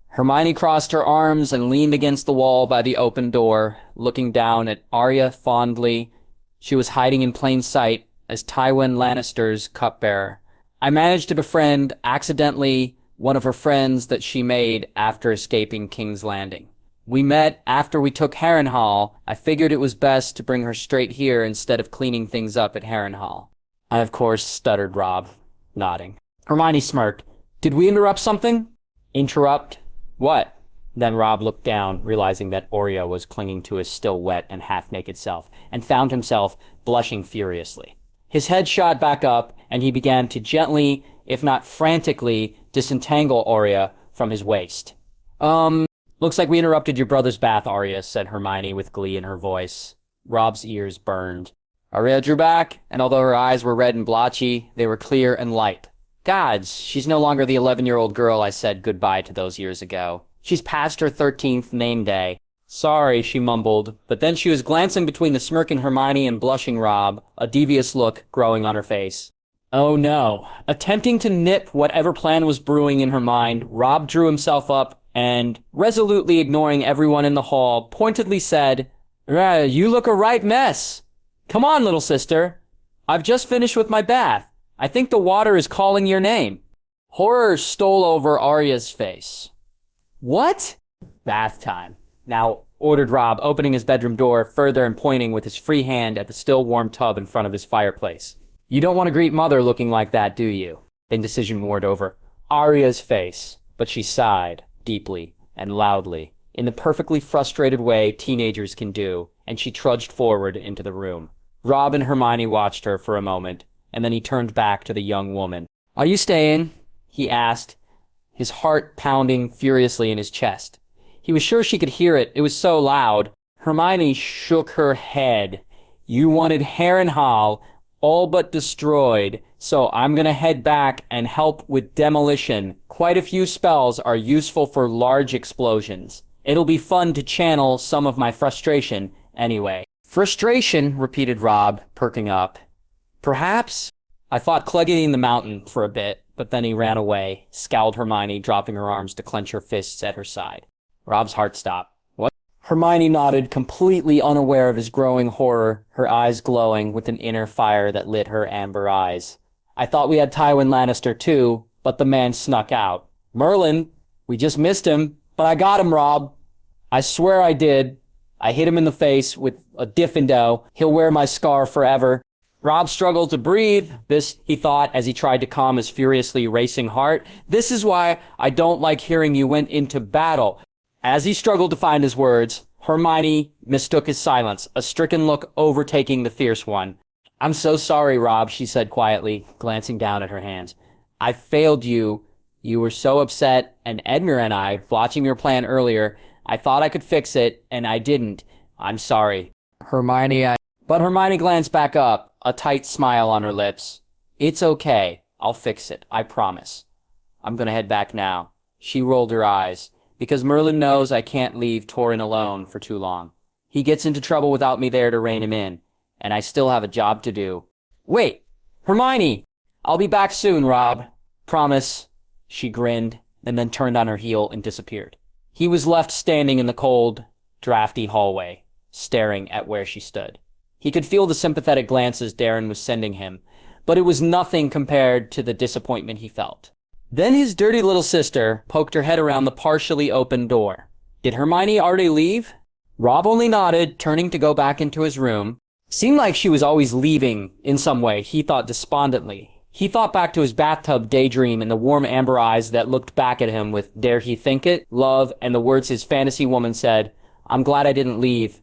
Hermione crossed her arms and leaned against the wall by the open door, looking down at Arya fondly. She was hiding in plain sight as Tywin Lannister's cupbearer. I managed to befriend, accidentally, one of her friends that she made after escaping King's Landing. We met after we took Harrenhal. I figured it was best to bring her straight here instead of cleaning things up at Harrenhal. I, of course, stuttered Robb, nodding. Hermione smirked. Did we interrupt something? Interrupt? What? Then Robb looked down, realizing that Arya was clinging to his still wet and half-naked self, and found himself blushing furiously. His head shot back up, and he began to gently, if not frantically, disentangle Arya from his waist. Looks like we interrupted your brother's bath, Arya, said Hermione with glee in her voice. Robb's ears burned. Arya drew back, and although her eyes were red and blotchy, they were clear and light. Gods, she's no longer the 11-year-old girl I said goodbye to those years ago. She's past her 13th name day. Sorry, she mumbled, but then she was glancing between the smirking Hermione and blushing Robb, a devious look growing on her face. Oh no. Attempting to nip whatever plan was brewing in her mind, Robb drew himself up and, resolutely ignoring everyone in the hall, pointedly said, You look a right mess. Come on, little sister. I've just finished with my bath. I think the water is calling your name. Horror stole over Arya's face. What? Bath time. Now, ordered Robb, opening his bedroom door further and pointing with his free hand at the still warm tub in front of his fireplace. You don't want to greet Mother looking like that, do you? Indecision warred over Arya's face, but she sighed, deeply and loudly, in the perfectly frustrated way teenagers can do, and she trudged forward into the room. Robb and Hermione watched her for a moment, and then he turned back to the young woman. Are you staying? He asked, his heart pounding furiously in his chest. He was sure she could hear it. It was so loud. Hermione shook her head. You wanted Harrenhal all but destroyed, so I'm gonna head back and help with demolition. Quite a few spells are useful for large explosions. It'll be fun to channel some of my frustration anyway. Frustration, repeated Robb, perking up. Perhaps? I fought Clegging the Mountain for a bit, but then he ran away, scowled Hermione, dropping her arms to clench her fists at her side. Robb's heart stopped. What? Hermione nodded, completely unaware of his growing horror, her eyes glowing with an inner fire that lit her amber eyes. I thought we had Tywin Lannister too, but the man snuck out. Merlin, we just missed him, but I got him, Robb. I swear I did. I hit him in the face with a diffindo. He'll wear my scar forever. Robb struggled to breathe. This, he thought, as he tried to calm his furiously racing heart. This is why I don't like hearing you went into battle. As he struggled to find his words, Hermione mistook his silence, a stricken look overtaking the fierce one. I'm so sorry, Robb, she said quietly, glancing down at her hands. I failed you. You were so upset, and Edmure and I, watching your plan earlier, I thought I could fix it, and I didn't. I'm sorry. But Hermione glanced back up, a tight smile on her lips. It's okay. I'll fix it. I promise. I'm gonna head back now. She rolled her eyes. Because Merlin knows I can't leave Torrhen alone for too long. He gets into trouble without me there to rein him in, and I still have a job to do. Wait! Hermione! I'll be back soon, Robb. Promise. She grinned, and then turned on her heel and disappeared. He was left standing in the cold, drafty hallway, staring at where she stood. He could feel the sympathetic glances Darren was sending him, but it was nothing compared to the disappointment he felt. Then his dirty little sister poked her head around the partially open door. Did Hermione already leave? Robb only nodded, turning to go back into his room. Seemed like she was always leaving in some way, he thought despondently. He thought back to his bathtub daydream and the warm amber eyes that looked back at him with "Dare he think it?" love, and the words his fantasy woman said, "I'm glad I didn't leave,"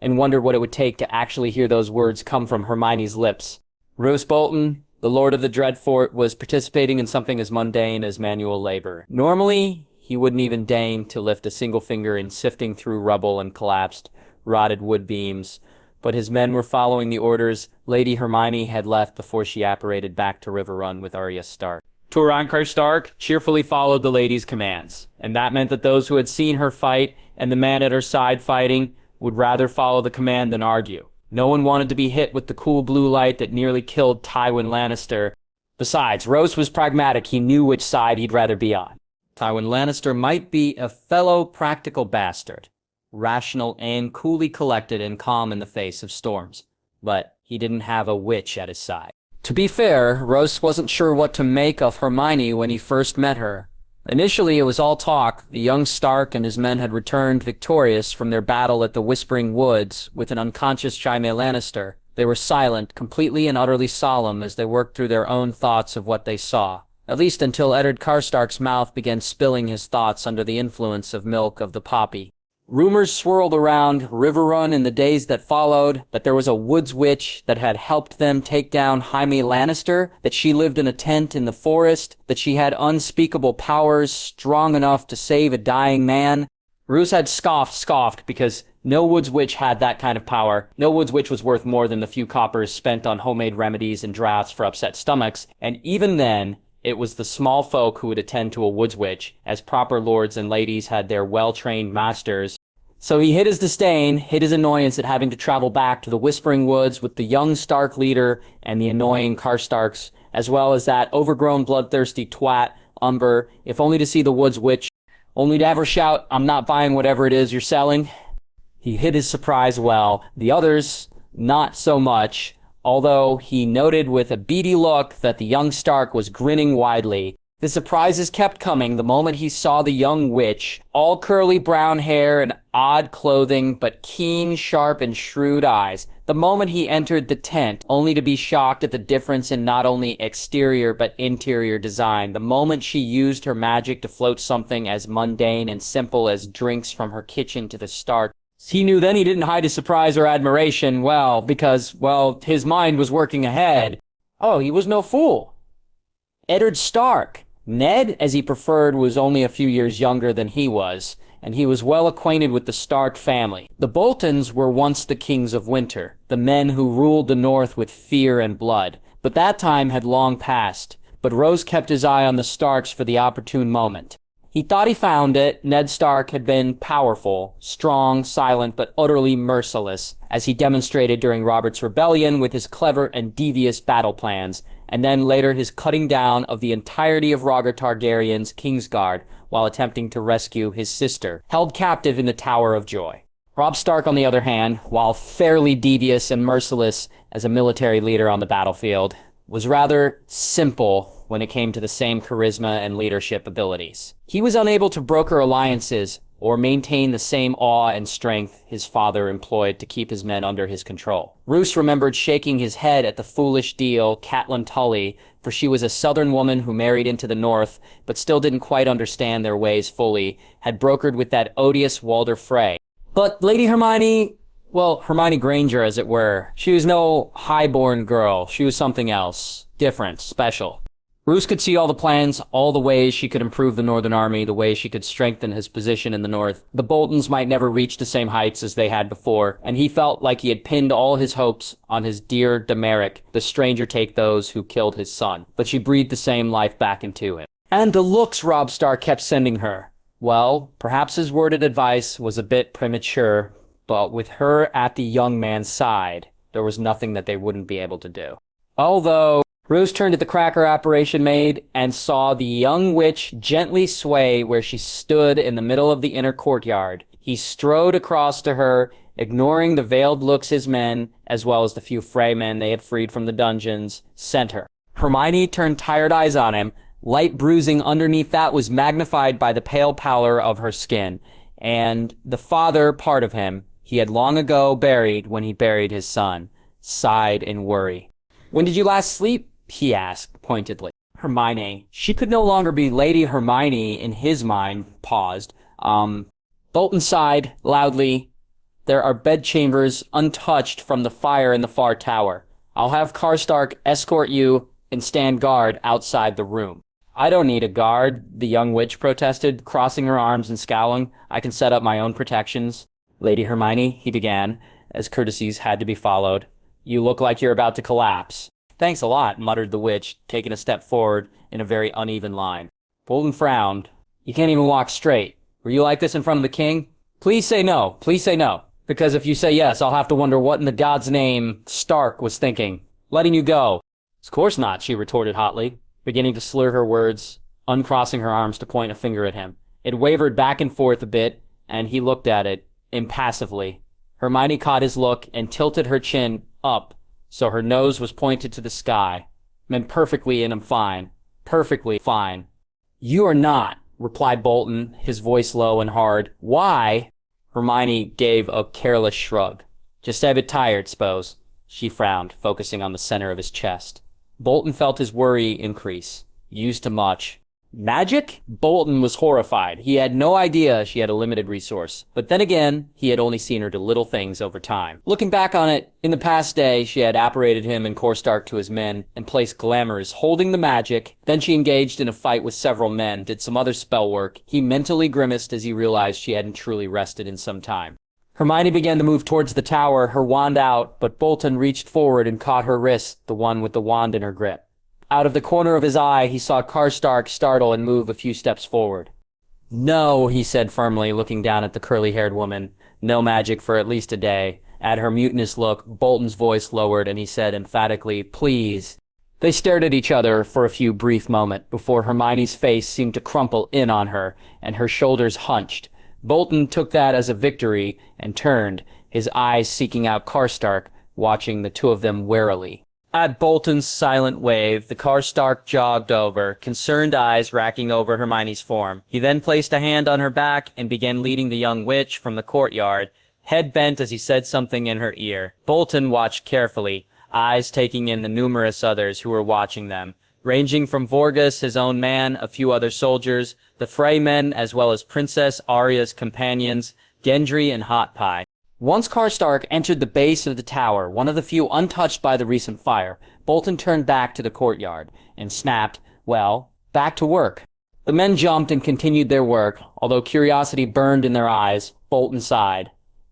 and wondered what it would take to actually hear those words come from Hermione's lips. Roose Bolton, the Lord of the Dreadfort, was participating in something as mundane as manual labor. Normally, he wouldn't even deign to lift a single finger in sifting through rubble and collapsed, rotted wood beams, but his men were following the orders Lady Hermione had left before she apparated back to Riverrun with Arya Stark. Torrhen Stark cheerfully followed the lady's commands, and that meant that those who had seen her fight and the man at her side fighting would rather follow the command than argue. No one wanted to be hit with the cool blue light that nearly killed Tywin Lannister. Besides, Roose was pragmatic. He knew which side he'd rather be on. Tywin Lannister might be a fellow practical bastard, rational and coolly collected and calm in the face of storms, but he didn't have a witch at his side. To be fair, Roose wasn't sure what to make of Hermione when he first met her. Initially, it was all talk. The young Stark and his men had returned victorious from their battle at the Whispering Woods with an unconscious Jaime Lannister. They were silent, completely and utterly solemn, as they worked through their own thoughts of what they saw. At least until Eddard Karstark's mouth began spilling his thoughts under the influence of milk of the poppy. Rumors swirled around Riverrun in the days that followed that there was a woods witch that had helped them take down Jaime Lannister, that she lived in a tent in the forest, that she had unspeakable powers strong enough to save a dying man. Roose had scoffed because no woods witch had that kind of power. No woods witch was worth more than the few coppers spent on homemade remedies and drafts for upset stomachs, and even then, it was the small folk who would attend to a woods witch, as proper lords and ladies had their well-trained masters. So he hid his disdain, hid his annoyance at having to travel back to the Whispering Woods with the young Stark leader and the annoying Karstarks, as well as that overgrown bloodthirsty twat, Umber, if only to see the woods witch, only to have her shout, "I'm not buying whatever it is you're selling." He hid his surprise well. The others, not so much, although he noted with a beady look that the young Stark was grinning widely. The surprises kept coming the moment he saw the young witch, all curly brown hair and odd clothing, but keen, sharp, and shrewd eyes. The moment he entered the tent, only to be shocked at the difference in not only exterior but interior design. The moment she used her magic to float something as mundane and simple as drinks from her kitchen to the Stark. He knew then he didn't hide his surprise or admiration, because his mind was working ahead. Oh, he was no fool. Eddard Stark. Ned, as he preferred, was only a few years younger than he was, and he was well acquainted with the Stark family. The Boltons were once the kings of winter, the men who ruled the north with fear and blood. But that time had long passed, but Roose kept his eye on the Starks for the opportune moment. He thought he found it. Ned Stark had been powerful, strong, silent, but utterly merciless, as he demonstrated during Robert's rebellion with his clever and devious battle plans, and then later his cutting down of the entirety of Rhaegar Targaryen's Kingsguard while attempting to rescue his sister, held captive in the Tower of Joy. Robb Stark, on the other hand, while fairly devious and merciless as a military leader on the battlefield, was rather simple when it came to the same charisma and leadership abilities. He was unable to broker alliances or maintain the same awe and strength his father employed to keep his men under his control. Roose remembered shaking his head at the foolish deal Catelyn Tully, for she was a southern woman who married into the north, but still didn't quite understand their ways fully, had brokered with that odious Walder Frey. But Lady Hermione, Hermione Granger, as it were, she was no highborn girl. She was something else. Different. Special. Roose could see all the plans, all the ways she could improve the Northern Army, the ways she could strengthen his position in the north. The Boltons might never reach the same heights as they had before, and he felt like he had pinned all his hopes on his dear Demeric, the stranger take those who killed his son. But she breathed the same life back into him. And the looks Robb Stark kept sending her. Well, perhaps his worded advice was a bit premature, but with her at the young man's side, there was nothing that they wouldn't be able to do. Although Roose turned at the cracker operation maid and saw the young witch gently sway where she stood in the middle of the inner courtyard. He strode across to her, ignoring the veiled looks his men, as well as the few Frey men they had freed from the dungeons, sent her. Hermione turned tired eyes on him. Light bruising underneath that was magnified by the pale pallor of her skin, and the father part of him he had long ago buried when he buried his son, sighed in worry. "When did you last sleep?" he asked pointedly. Hermione. She could no longer be Lady Hermione in his mind. Paused. Bolton sighed loudly. "There are bedchambers untouched from the fire in the far tower. I'll have Karstark escort you and stand guard outside the room." "I don't need a guard," the young witch protested, crossing her arms and scowling. "I can set up my own protections." "Lady Hermione," he began, as courtesies had to be followed. "You look like you're about to collapse." "Thanks a lot," muttered the witch, taking a step forward in a very uneven line. Bolton frowned. "You can't even walk straight. Were you like this in front of the king?" "Please say no. Please say no." Because if you say yes, I'll have to wonder what in the God's name Stark was thinking. Letting you go. Of course not, she retorted hotly, beginning to slur her words, uncrossing her arms to point a finger at him. It wavered back and forth a bit, and he looked at it, impassively. Hermione caught his look and tilted her chin up, so her nose was pointed to the sky. "I'm perfectly and I'm fine. Perfectly fine." "You are not," replied Bolton, his voice low and hard. "Why?" Hermione gave a careless shrug. "Just a bit tired, s'pose." She frowned, focusing on the center of his chest. Bolton felt his worry increase. Used too much. Magic? Bolton was horrified. He had no idea she had a limited resource. But then again, he had only seen her do little things over time. Looking back on it, in the past day, she had apparated him and Stark to his men and placed glamours holding the magic. Then she engaged in a fight with several men, did some other spell work. He mentally grimaced as he realized she hadn't truly rested in some time. Hermione began to move towards the tower, her wand out, but Bolton reached forward and caught her wrist, the one with the wand in her grip. Out of the corner of his eye, he saw Stark startle and move a few steps forward. "No," he said firmly, looking down at the curly-haired woman. "No magic for at least a day." At her mutinous look, Bolton's voice lowered, and he said emphatically, "Please." They stared at each other for a few brief moments before Hermione's face seemed to crumple in on her, and her shoulders hunched. Bolton took that as a victory and turned, his eyes seeking out Stark, watching the two of them warily. At Bolton's silent wave, the Stark jogged over, concerned eyes racking over Hermione's form. He then placed a hand on her back and began leading the young witch from the courtyard, head bent as he said something in her ear. Bolton watched carefully, eyes taking in the numerous others who were watching them, ranging from Vorgus, his own man, a few other soldiers, the Frey men, as well as Princess Arya's companions, Gendry and Hot Pie. Once Stark entered the base of the tower, one of the few untouched by the recent fire, Bolton turned back to the courtyard and snapped, well, back to work. The men jumped and continued their work. Although curiosity burned in their eyes, Bolton sighed.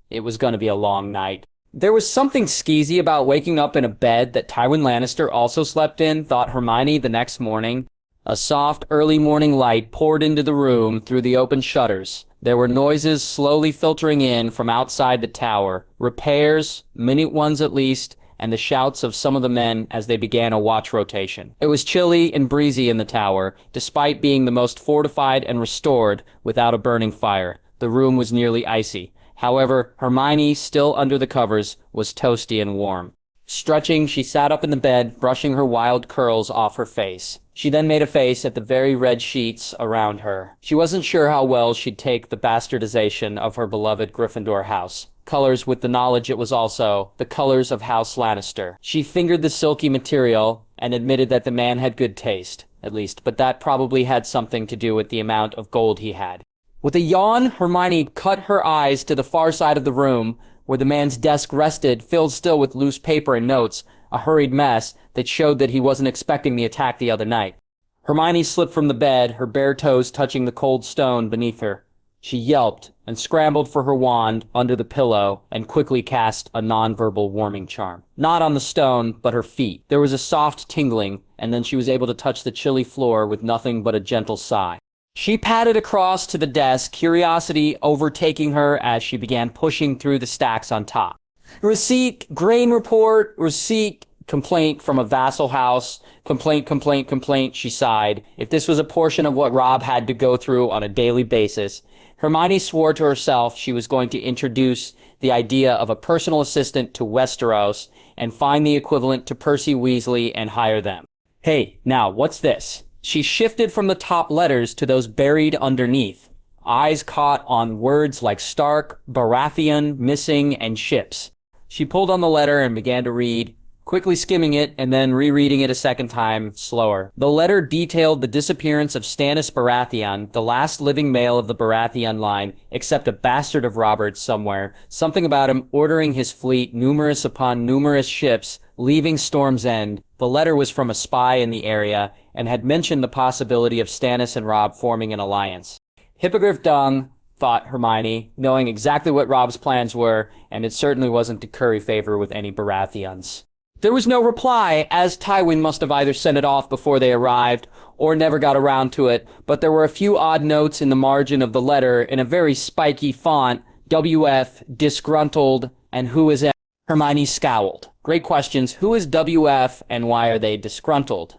It was going to be a long night. There was something skeezy about waking up in a bed that Tywin Lannister also slept in, thought Hermione the next morning. A soft, early morning light poured into the room through the open shutters. There were noises slowly filtering in from outside the tower, repairs, minute ones at least, and the shouts of some of the men as they began a watch rotation. It was chilly and breezy in the tower, despite being the most fortified and restored without a burning fire. The room was nearly icy. However, Hermione, still under the covers, was toasty and warm. Stretching, she sat up in the bed, brushing her wild curls off her face. She then made a face at the very red sheets around her. She wasn't sure how well she'd take the bastardization of her beloved Gryffindor house. Colors with the knowledge it was also the colors of House Lannister. She fingered the silky material and admitted that the man had good taste, at least, but that probably had something to do with the amount of gold he had. With a yawn, Hermione cut her eyes to the far side of the room, where the man's desk rested, filled still with loose paper and notes, a hurried mess that showed that he wasn't expecting the attack the other night. Hermione slipped from the bed, her bare toes touching the cold stone beneath her. She yelped and scrambled for her wand under the pillow and quickly cast a nonverbal warming charm. Not on the stone, but her feet. There was a soft tingling, and then she was able to touch the chilly floor with nothing but a gentle sigh. She padded across to the desk, curiosity overtaking her as she began pushing through the stacks on top. Receipt, grain report, receipt, complaint from a vassal house, complaint, she sighed. If this was a portion of what Robb had to go through on a daily basis, Hermione swore to herself she was going to introduce the idea of a personal assistant to Westeros and find the equivalent to Percy Weasley and hire them. Hey, now, what's this? She shifted from the top letters to those buried underneath. Eyes caught on words like Stark, Baratheon, missing, and ships. She pulled on the letter and began to read, quickly skimming it and then rereading it a second time, slower. The letter detailed the disappearance of Stannis Baratheon, the last living male of the Baratheon line, except a bastard of Robert's somewhere. Something about him ordering his fleet, numerous upon numerous ships, leaving Storm's End. The letter was from a spy in the area and had mentioned the possibility of Stannis and Robb forming an alliance. Hippogriff dung, thought Hermione, knowing exactly what Robb's plans were, and it certainly wasn't to curry favor with any Baratheons. There was no reply, as Tywin must have either sent it off before they arrived, or never got around to it, but there were a few odd notes in the margin of the letter in a very spiky font, WF, disgruntled, and who is M? Hermione scowled. Great questions. Who is WF and why are they disgruntled?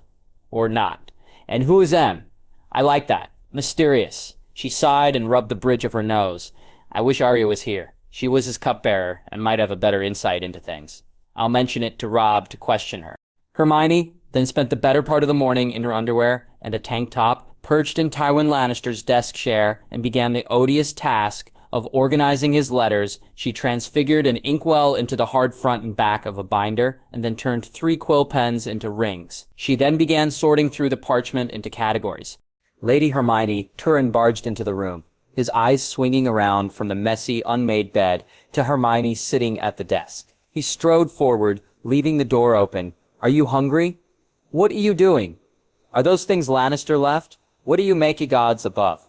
Or not? And who is M? I like that. Mysterious. She sighed and rubbed the bridge of her nose. I wish Arya was here. She was his cupbearer and might have a better insight into things. I'll mention it to Robb to question her. Hermione then spent the better part of the morning in her underwear and a tank top, perched in Tywin Lannister's desk chair, and began the odious task of organizing his letters. She transfigured an inkwell into the hard front and back of a binder, and then turned 3 quill pens into rings. She then began sorting through the parchment into categories. Lady Hermione, Turin barged into the room, his eyes swinging around from the messy, unmade bed to Hermione sitting at the desk. He strode forward, leaving the door open. Are you hungry? What are you doing? Are those things Lannister left? What do you make ye gods above?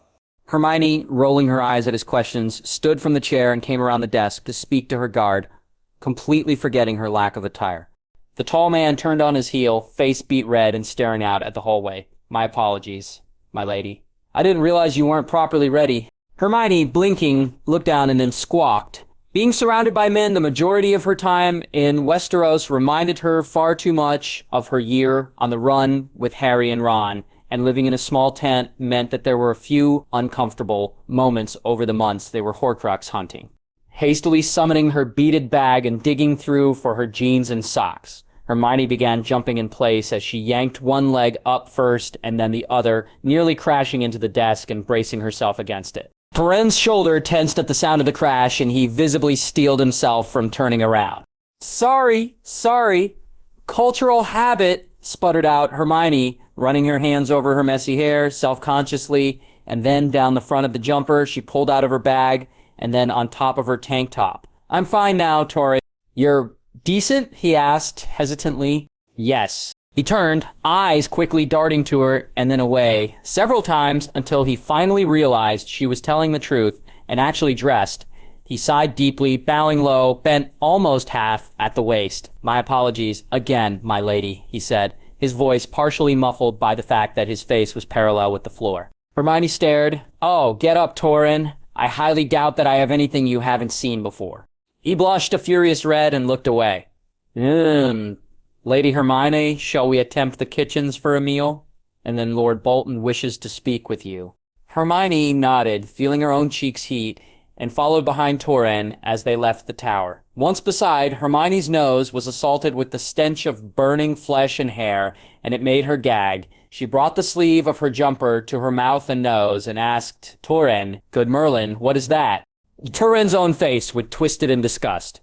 Hermione, rolling her eyes at his questions, stood from the chair and came around the desk to speak to her guard, completely forgetting her lack of attire. The tall man turned on his heel, face beet red and staring out at the hallway. My apologies, my lady. I didn't realize you weren't properly ready. Hermione, blinking, looked down and then squawked. Being surrounded by men the majority of her time in Westeros reminded her far too much of her year on the run with Harry and Ron, and living in a small tent meant that there were a few uncomfortable moments over the months they were Horcrux hunting. Hastily summoning her beaded bag and digging through for her jeans and socks, Hermione began jumping in place as she yanked one leg up first and then the other, nearly crashing into the desk and bracing herself against it. Perrin's shoulder tensed at the sound of the crash, and he visibly steeled himself from turning around. Sorry. Cultural habit, sputtered out Hermione, running her hands over her messy hair, self-consciously, and then down the front of the jumper she pulled out of her bag, and then on top of her tank top. I'm fine now, Tori. You're decent? He asked, hesitantly. Yes. He turned, eyes quickly darting to her and then away, several times until he finally realized she was telling the truth and actually dressed. He sighed deeply, bowing low, bent almost half at the waist. My apologies, again, my lady, he said, his voice partially muffled by the fact that his face was parallel with the floor. Hermione stared. Oh, get up, Turin. I highly doubt that I have anything you haven't seen before. He blushed a furious red and looked away. Lady Hermione, shall we attempt the kitchens for a meal? And then Lord Bolton wishes to speak with you. Hermione nodded, feeling her own cheeks heat, and followed behind Turin as they left the tower. Once beside, Hermione's nose was assaulted with the stench of burning flesh and hair, and it made her gag. She brought the sleeve of her jumper to her mouth and nose and asked Turin, Good Merlin, what is that? Turin's own face was twisted in disgust.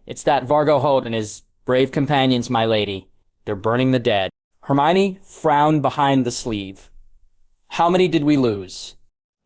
It's that Vargo Holt and his brave companions, my lady. They're burning the dead. Hermione frowned behind the sleeve. How many did we lose?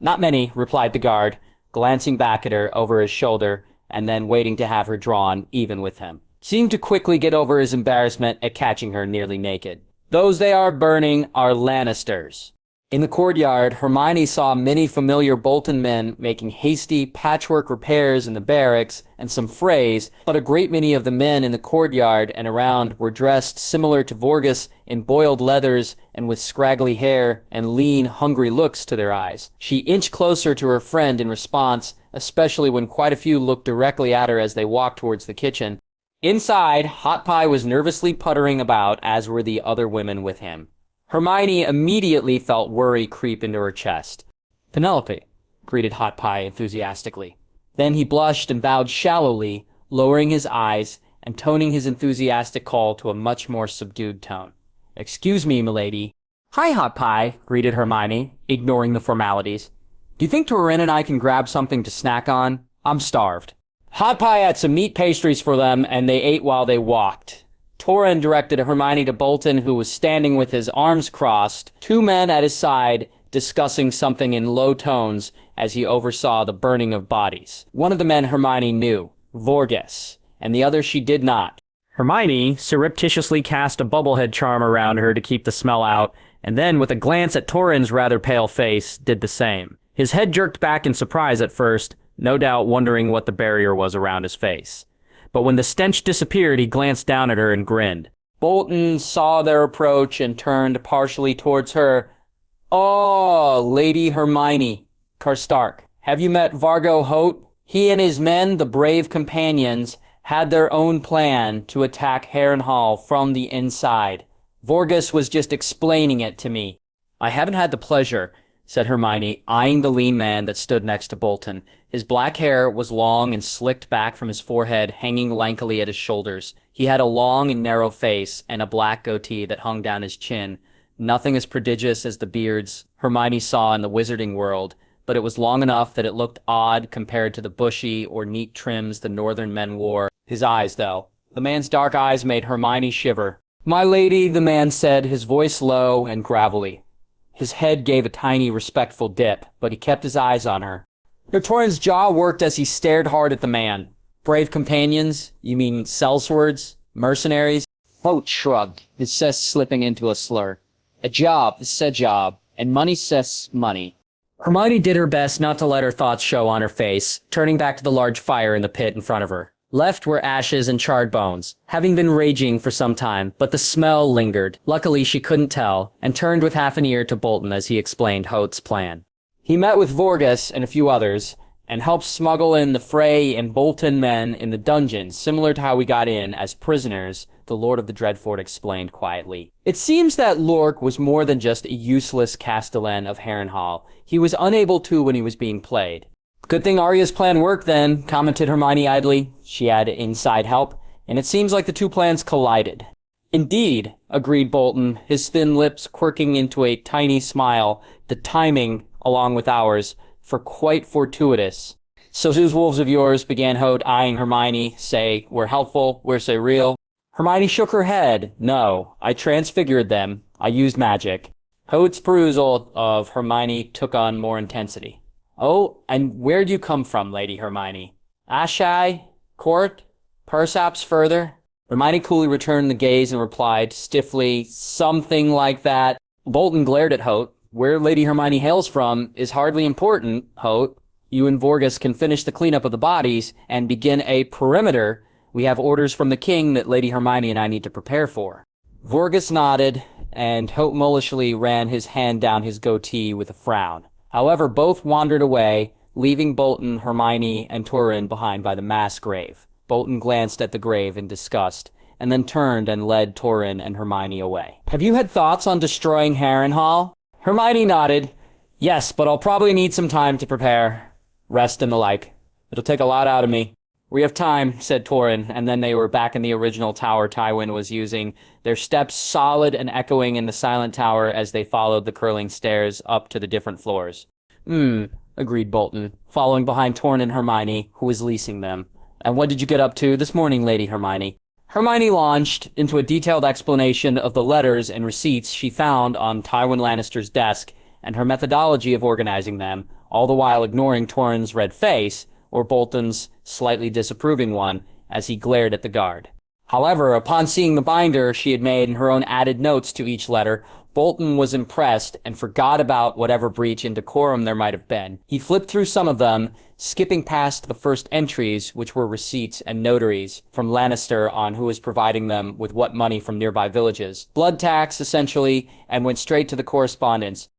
Not many, replied the guard, glancing back at her over his shoulder and then waiting to have her drawn even with him. Seemed to quickly get over his embarrassment at catching her nearly naked. Those they are burning are Lannisters. In the courtyard, Hermione saw many familiar Bolton men making hasty patchwork repairs in the barracks and some frays, but a great many of the men in the courtyard and around were dressed similar to Vorgus in boiled leathers and with scraggly hair and lean, hungry looks to their eyes. She inched closer to her friend in response, especially when quite a few looked directly at her as they walked towards the kitchen. Inside, Hot Pie was nervously puttering about, as were the other women with him. Hermione immediately felt worry creep into her chest. Penelope, greeted Hot Pie enthusiastically. Then he blushed and bowed shallowly, lowering his eyes and toning his enthusiastic call to a much more subdued tone. Excuse me, milady. Hi, Hot Pie, greeted Hermione, ignoring the formalities. Do you think Turin and I can grab something to snack on? I'm starved. Hot Pie had some meat pastries for them, and they ate while they walked. Turin directed Hermione to Bolton, who was standing with his arms crossed, 2 men at his side discussing something in low tones as he oversaw the burning of bodies. One of the men Hermione knew, Vorgus, and the other she did not. Hermione surreptitiously cast a bubblehead charm around her to keep the smell out, and then, with a glance at Turin's rather pale face, did the same. His head jerked back in surprise at first, no doubt wondering what the barrier was around his face. But when the stench disappeared, he glanced down at her and grinned. Bolton saw their approach and turned partially towards her. Oh, Lady Hermione, Stark, have you met Vargo Holt? He and his men, the brave companions, had their own plan to attack Harrenhal from the inside. Vorgus was just explaining it to me. I haven't had the pleasure, said Hermione, eyeing the lean man that stood next to Bolton. His black hair was long and slicked back from his forehead, hanging lankily at his shoulders. He had a long and narrow face and a black goatee that hung down his chin. Nothing as prodigious as the beards Hermione saw in the wizarding world, but it was long enough that it looked odd compared to the bushy or neat trims the northern men wore. His eyes, though. The man's dark eyes made Hermione shiver. "My lady," the man said, his voice low and gravelly. His head gave a tiny, respectful dip, but he kept his eyes on her. Torrhen's jaw worked as he stared hard at the man. "Brave companions? You mean sellswords? Mercenaries?" Holt shrugged, his cess slipping into a slur. "A job is a job, and money says money." Hermione did her best not to let her thoughts show on her face, turning back to the large fire in the pit in front of her. Left were ashes and charred bones, having been raging for some time, but the smell lingered. Luckily, she couldn't tell, and turned with half an ear to Bolton as he explained Hot's plan. He met with Vorgus and a few others, and helped smuggle in the Frey and Bolton men in the dungeon, similar to how we got in as prisoners, the Lord of the Dreadfort explained quietly. It seems that Lork was more than just a useless castellan of Harrenhal. He was unable to when he was being played. "Good thing Arya's plan worked then," commented Hermione idly. She had inside help, and it seems like the two plans collided. "Indeed," agreed Bolton, his thin lips quirking into a tiny smile, the timing, along with ours, for quite fortuitous. "So those wolves of yours," began Hote, eyeing Hermione, "say, were helpful, were say real?" Hermione shook her head. "No, I transfigured them. I used magic." Hote's perusal of Hermione took on more intensity. "Oh, and where'd you come from, Lady Hermione? Ashai? Court? Perhaps further?" Hermione coolly returned the gaze and replied, stiffly, "Something like that." Bolton glared at Hote. "Where Lady Hermione hails from is hardly important, Hote. You and Vorgus can finish the cleanup of the bodies and begin a perimeter. We have orders from the king that Lady Hermione and I need to prepare for." Vorgus nodded, and Hote mullishly ran his hand down his goatee with a frown. However, both wandered away, leaving Bolton, Hermione, and Torrhen behind by the mass grave. Bolton glanced at the grave in disgust, and then turned and led Torrhen and Hermione away. "Have you had thoughts on destroying Harrenhal?" Hermione nodded. "Yes, but I'll probably need some time to prepare. Rest and the like. It'll take a lot out of me." "We have time," said Torrhen, and then they were back in the original tower Tywin was using, their steps solid and echoing in the silent tower as they followed the curling stairs up to the different floors. Agreed Bolton, following behind Torrhen and Hermione, who was leasing them. "And what did you get up to this morning, Lady Hermione?" Hermione launched into a detailed explanation of the letters and receipts she found on Tywin Lannister's desk and her methodology of organizing them, all the while ignoring Torrhen's red face, or Bolton's slightly disapproving one, as he glared at the guard. However, upon seeing the binder she had made and her own added notes to each letter, Bolton was impressed and forgot about whatever breach in decorum there might have been. He flipped through some of them, skipping past the first entries, which were receipts and notaries from Lannister on who was providing them with what money from nearby villages. Blood tax, essentially, and went straight to the correspondence.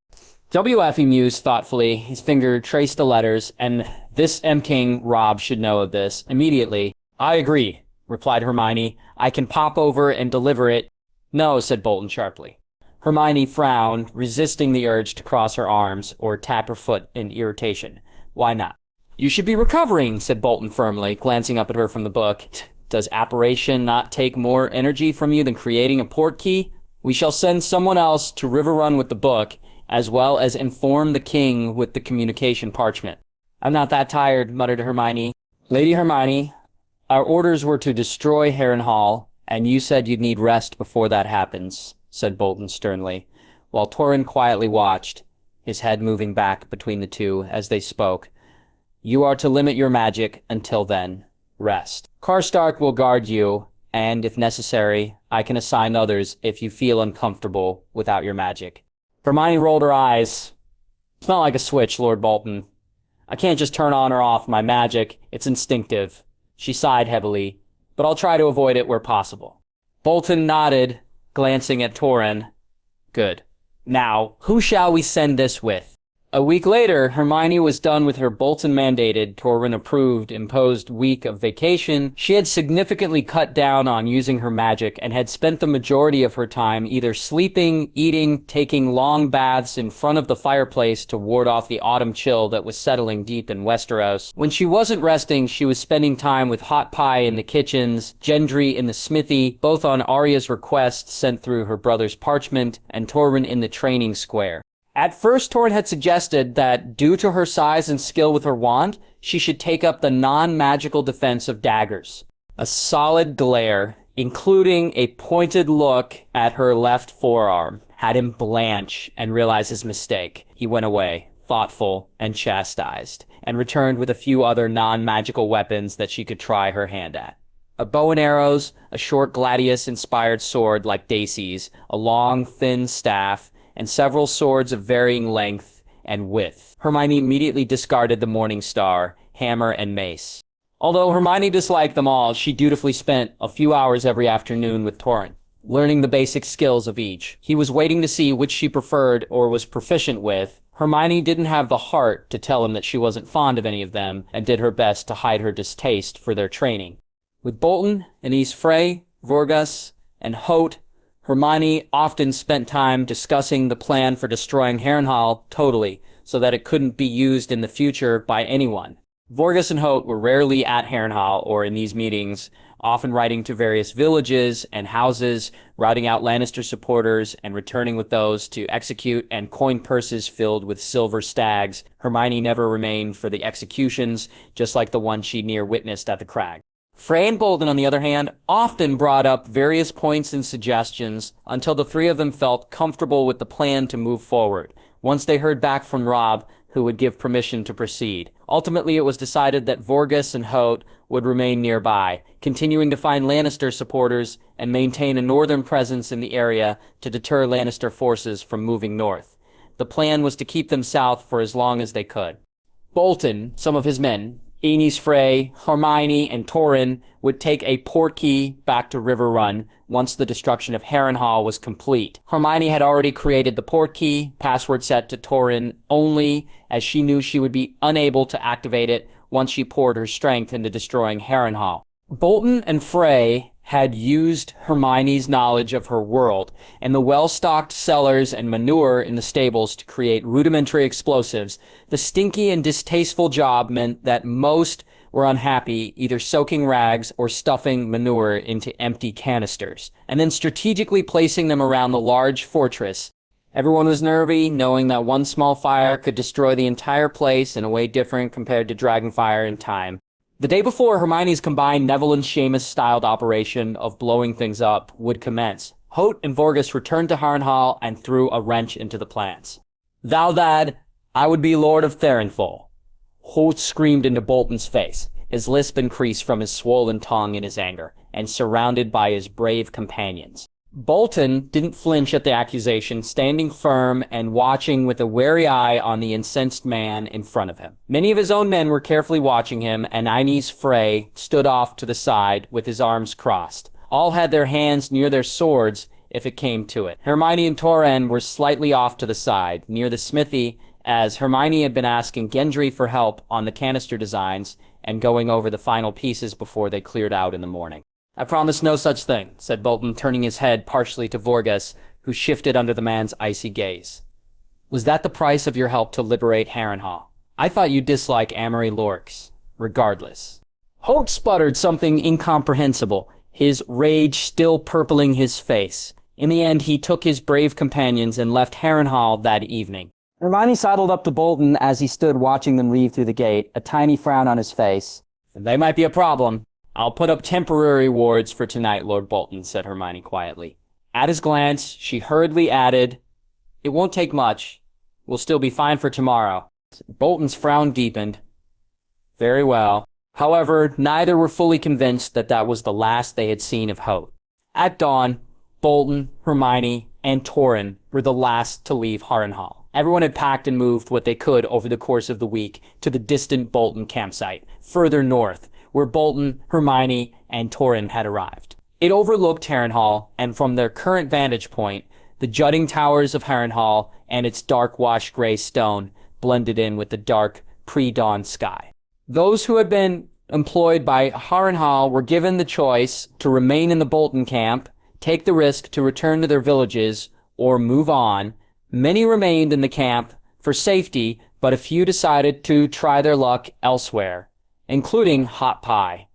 WF, he mused thoughtfully. His finger traced the letters, and this M-King Robb should know of this immediately. "I agree," replied Hermione. "I can pop over and deliver it." "No," said Bolton sharply. Hermione frowned, resisting the urge to cross her arms or tap her foot in irritation. "Why not?" "You should be recovering," said Bolton firmly, glancing up at her from the book. "Does apparition not take more energy from you than creating a port key? We shall send someone else to Riverrun with the book, as well as inform the king with the communication parchment." "I'm not that tired," muttered Hermione. "Lady Hermione, our orders were to destroy Harrenhal, and you said you'd need rest before that happens," said Bolton sternly, while Torrhen quietly watched, his head moving back between the two as they spoke. "You are to limit your magic until then. Rest. Karstark will guard you, and, if necessary, I can assign others if you feel uncomfortable without your magic." Hermione rolled her eyes. "It's not like a switch, Lord Bolton. I can't just turn on or off my magic. It's instinctive." She sighed heavily, "but I'll try to avoid it where possible." Bolton nodded, glancing at Torrhen. "Good. Now, who shall we send this with?" A week later, Hermione was done with her Bolton-mandated, Torrhen-approved, imposed week of vacation. She had significantly cut down on using her magic and had spent the majority of her time either sleeping, eating, taking long baths in front of the fireplace to ward off the autumn chill that was settling deep in Westeros. When she wasn't resting, she was spending time with hot pie in the kitchens, Gendry in the smithy, both on Arya's request sent through her brother's parchment, and Torrhen in the training square. At first, Torrhen had suggested that, due to her size and skill with her wand, she should take up the non-magical defense of daggers. A solid glare, including a pointed look at her left forearm, had him blanch and realize his mistake. He went away, thoughtful and chastised, and returned with a few other non-magical weapons that she could try her hand at. A bow and arrows, a short gladius-inspired sword like Dacey's, a long, thin staff, and several swords of varying length and width. Hermione immediately discarded the Morning Star, hammer, and mace. Although Hermione disliked them all, she dutifully spent a few hours every afternoon with Torrhen, learning the basic skills of each. He was waiting to see which she preferred or was proficient with. Hermione didn't have the heart to tell him that she wasn't fond of any of them, and did her best to hide her distaste for their training. With Bolton, Aenys Frey, Vorgas, and Hoat, Hermione often spent time discussing the plan for destroying Harrenhal totally, so that it couldn't be used in the future by anyone. Vorgas and Hoat were rarely at Harrenhal or in these meetings, often riding to various villages and houses, routing out Lannister supporters and returning with those to execute and coin purses filled with silver stags. Hermione never remained for the executions, just like the one she near witnessed at the crag. Frey and Bolton, on the other hand, often brought up various points and suggestions until the three of them felt comfortable with the plan to move forward, once they heard back from Robb, who would give permission to proceed. Ultimately, it was decided that Vorgas and Hoat would remain nearby, continuing to find Lannister supporters and maintain a northern presence in the area to deter Lannister forces from moving north. The plan was to keep them south for as long as they could. Bolton, some of his men, Aenys Frey, Hermione, and Torrhen would take a portkey back to Riverrun once the destruction of Harrenhal was complete. Hermione had already created the portkey, password set to Torrhen only, as she knew she would be unable to activate it once she poured her strength into destroying Harrenhal. Bolton and Frey had used Hermione's knowledge of her world and the well-stocked cellars and manure in the stables to create rudimentary explosives. The stinky and distasteful job meant that most were unhappy, either soaking rags or stuffing manure into empty canisters, and then strategically placing them around the large fortress. Everyone was nervy, knowing that one small fire could destroy the entire place in a way different compared to Dragonfire in time. The day before Hermione's combined Neville and Seamus-styled operation of blowing things up would commence, Hoat and Vorgas returned to Harrenhal and threw a wrench into the plans. "Thou that I would be Lord of Harrenhal," Hoat screamed into Bolton's face, his lisp increased from his swollen tongue in his anger, and surrounded by his brave companions. Bolton didn't flinch at the accusation, standing firm and watching with a wary eye on the incensed man in front of him. Many of his own men were carefully watching him, and Aenys Frey stood off to the side with his arms crossed. All had their hands near their swords if it came to it. Hermione and Torrhen were slightly off to the side, near the smithy, as Hermione had been asking Gendry for help on the canister designs and going over the final pieces before they cleared out in the morning. "I promise no such thing," said Bolton, turning his head partially to Vorgas, who shifted under the man's icy gaze. "Was that the price of your help to liberate Harrenhal? I thought you disliked Amory Lorx. Regardless." Hoat sputtered something incomprehensible, his rage still purpling his face. In the end, he took his brave companions and left Harrenhal that evening. Hermione sidled up to Bolton as he stood watching them leave through the gate, a tiny frown on his face. "They might be a problem. I'll put up temporary wards for tonight, Lord Bolton," said Hermione quietly. At his glance, she hurriedly added, "It won't take much. We'll still be fine for tomorrow." Bolton's frown deepened. Very well. However, neither were fully convinced that that was the last they had seen of Hoat. At dawn, Bolton, Hermione, and Torrhen were the last to leave Harrenhal. Everyone had packed and moved what they could over the course of the week to the distant Bolton campsite, further north, where Bolton, Hermione, and Torrhen had arrived. It overlooked Harrenhal, and from their current vantage point, the jutting towers of Harrenhal and its dark washed gray stone blended in with the dark, pre-dawn sky. Those who had been employed by Harrenhal were given the choice to remain in the Bolton camp, take the risk to return to their villages, or move on. Many remained in the camp for safety, but a few decided to try their luck elsewhere, including Hot Pie.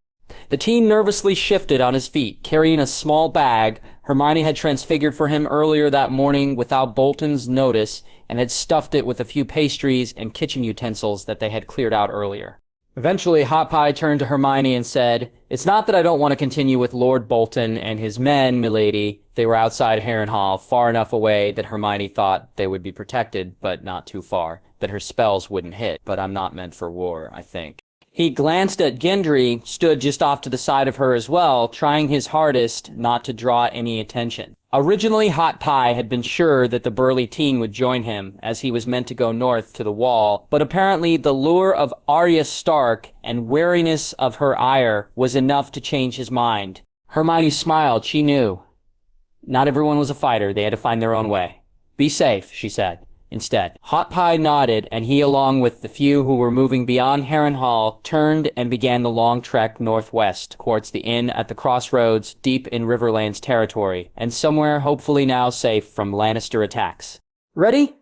The teen nervously shifted on his feet, carrying a small bag Hermione had transfigured for him earlier that morning without Bolton's notice, and had stuffed it with a few pastries and kitchen utensils that they had cleared out earlier. Eventually, Hot Pie turned to Hermione and said, "It's not that I don't want to continue with Lord Bolton and his men, milady." They were outside Harrenhal, far enough away that Hermione thought they would be protected, but not too far, that her spells wouldn't hit. "But I'm not meant for war, I think." He glanced at Gendry, stood just off to the side of her as well, trying his hardest not to draw any attention. Originally, Hot Pie had been sure that the burly teen would join him, as he was meant to go north to the Wall, but apparently the lure of Arya Stark and wariness of her ire was enough to change his mind. Hermione smiled. She knew. Not everyone was a fighter. They had to find their own way. "Be safe," she said. Instead, Hot Pie nodded, and he, along with the few who were moving beyond Harrenhal, turned and began the long trek northwest, towards the inn at the crossroads, deep in Riverland's territory, and somewhere hopefully now safe from Lannister attacks. "Ready?"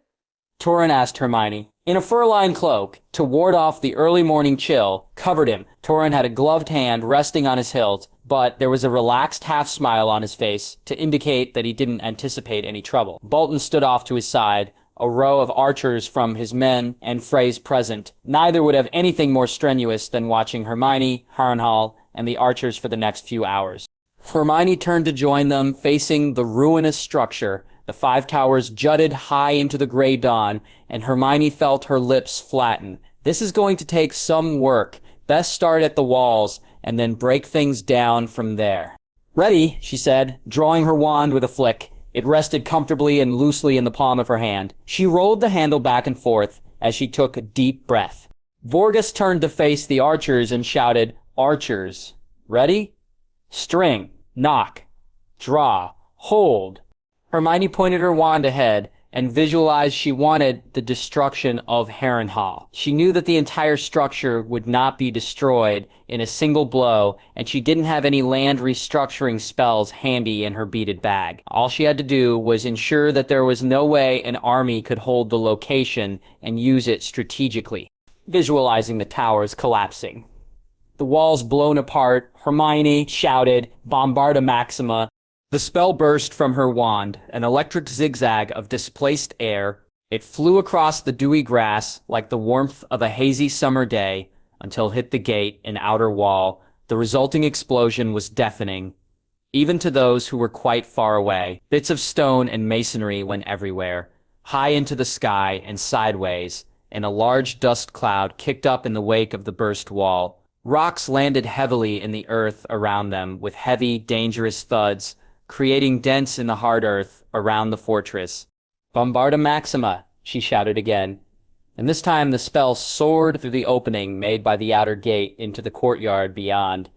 Torrhen asked Hermione. In a fur-lined cloak, to ward off the early morning chill, covered him. Torrhen had a gloved hand resting on his hilt, but there was a relaxed half-smile on his face to indicate that he didn't anticipate any trouble. Bolton stood off to his side, a row of archers from his men and Freys present. Neither would have anything more strenuous than watching Hermione, Harrenhal, and the archers for the next few hours. Hermione turned to join them, facing the ruinous structure. The 5 towers jutted high into the gray dawn, and Hermione felt her lips flatten. This is going to take some work. Best start at the walls, and then break things down from there. "Ready," she said, drawing her wand with a flick. It rested comfortably and loosely in the palm of her hand. She rolled the handle back and forth as she took a deep breath. Vorgus turned to face the archers and shouted, "Archers, ready? String, knock, draw, hold." Hermione pointed her wand ahead and visualized she wanted the destruction of Harrenhal. She knew that the entire structure would not be destroyed in a single blow, and she didn't have any land restructuring spells handy in her beaded bag. All she had to do was ensure that there was no way an army could hold the location and use it strategically. Visualizing the towers collapsing. The walls blown apart, Hermione shouted, "Bombarda Maxima." The spell burst from her wand, an electric zigzag of displaced air. It flew across the dewy grass like the warmth of a hazy summer day until it hit the gate and outer wall. The resulting explosion was deafening, even to those who were quite far away. Bits of stone and masonry went everywhere, high into the sky and sideways, and a large dust cloud kicked up in the wake of the burst wall. Rocks landed heavily in the earth around them with heavy, dangerous thuds, creating dents in the hard earth around the fortress. "Bombarda Maxima," she shouted again, and this time the spell soared through the opening made by the outer gate into the courtyard beyond,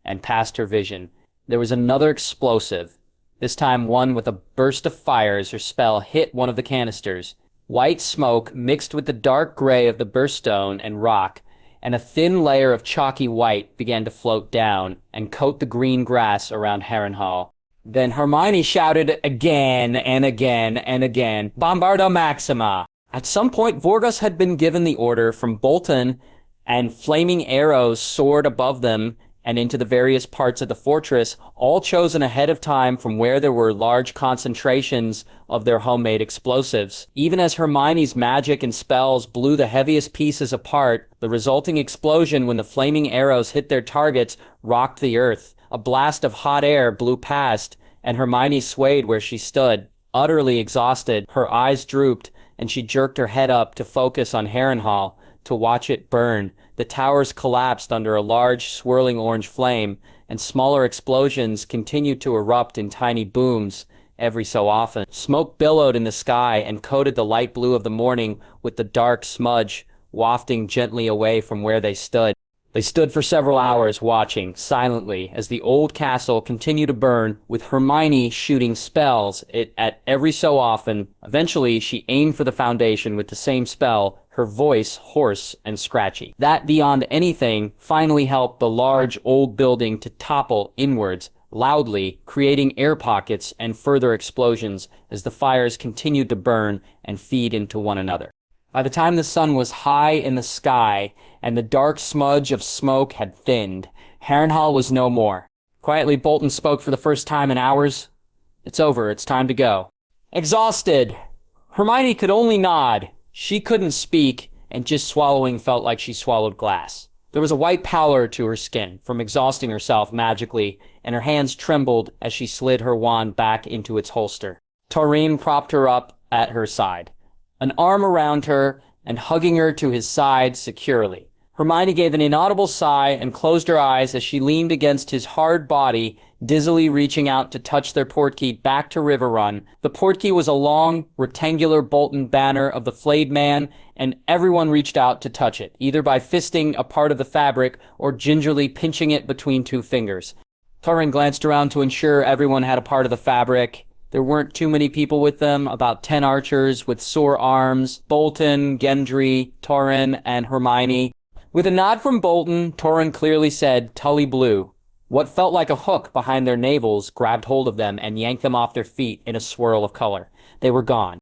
and past her vision. There was another explosive, this time one with a burst of fire as her spell hit one of the canisters. White smoke mixed with the dark gray of the burststone and rock, and a thin layer of chalky white began to float down and coat the green grass around Harrenhal. Then Hermione shouted again and again and again, "Bombarda Maxima!" At some point, Vorgus had been given the order from Bolton, and flaming arrows soared above them and into the various parts of the fortress, all chosen ahead of time from where there were large concentrations of their homemade explosives. Even as Hermione's magic and spells blew the heaviest pieces apart, the resulting explosion when the flaming arrows hit their targets rocked the earth. A blast of hot air blew past, and Hermione swayed where she stood. Utterly exhausted, her eyes drooped, and she jerked her head up to focus on Harrenhal, to watch it burn. The towers collapsed under a large, swirling orange flame, and smaller explosions continued to erupt in tiny booms every so often. Smoke billowed in the sky and coated the light blue of the morning with the dark smudge, wafting gently away from where they stood. They stood for several hours watching, silently, as the old castle continued to burn, with Hermione shooting spells at every so often. Eventually, she aimed for the foundation with the same spell, her voice hoarse and scratchy. That, beyond anything, finally helped the large old building to topple inwards, loudly, creating air pockets and further explosions as the fires continued to burn and feed into one another. By the time the sun was high in the sky and the dark smudge of smoke had thinned, Harrenhal was no more. Quietly, Bolton spoke for the first time in hours. "It's over. It's time to go." Exhausted, Hermione could only nod. She couldn't speak, and just swallowing felt like she swallowed glass. There was a white pallor to her skin from exhausting herself magically, and her hands trembled as she slid her wand back into its holster. Torreen propped her up at her side, an arm around her and hugging her to his side securely. Hermione gave an inaudible sigh and closed her eyes as she leaned against his hard body, dizzily reaching out to touch their portkey back to Riverrun. The portkey was a long, rectangular Bolton banner of the flayed man, and everyone reached out to touch it, either by fisting a part of the fabric or gingerly pinching it between two fingers. Torreen glanced around to ensure everyone had a part of the fabric. There weren't too many people with them, about 10 archers with sore arms, Bolton, Gendry, Torreen, and Hermione. With a nod from Bolton, Torreen clearly said, "Tully Blue." What felt like a hook behind their navels grabbed hold of them and yanked them off their feet in a swirl of color. They were gone.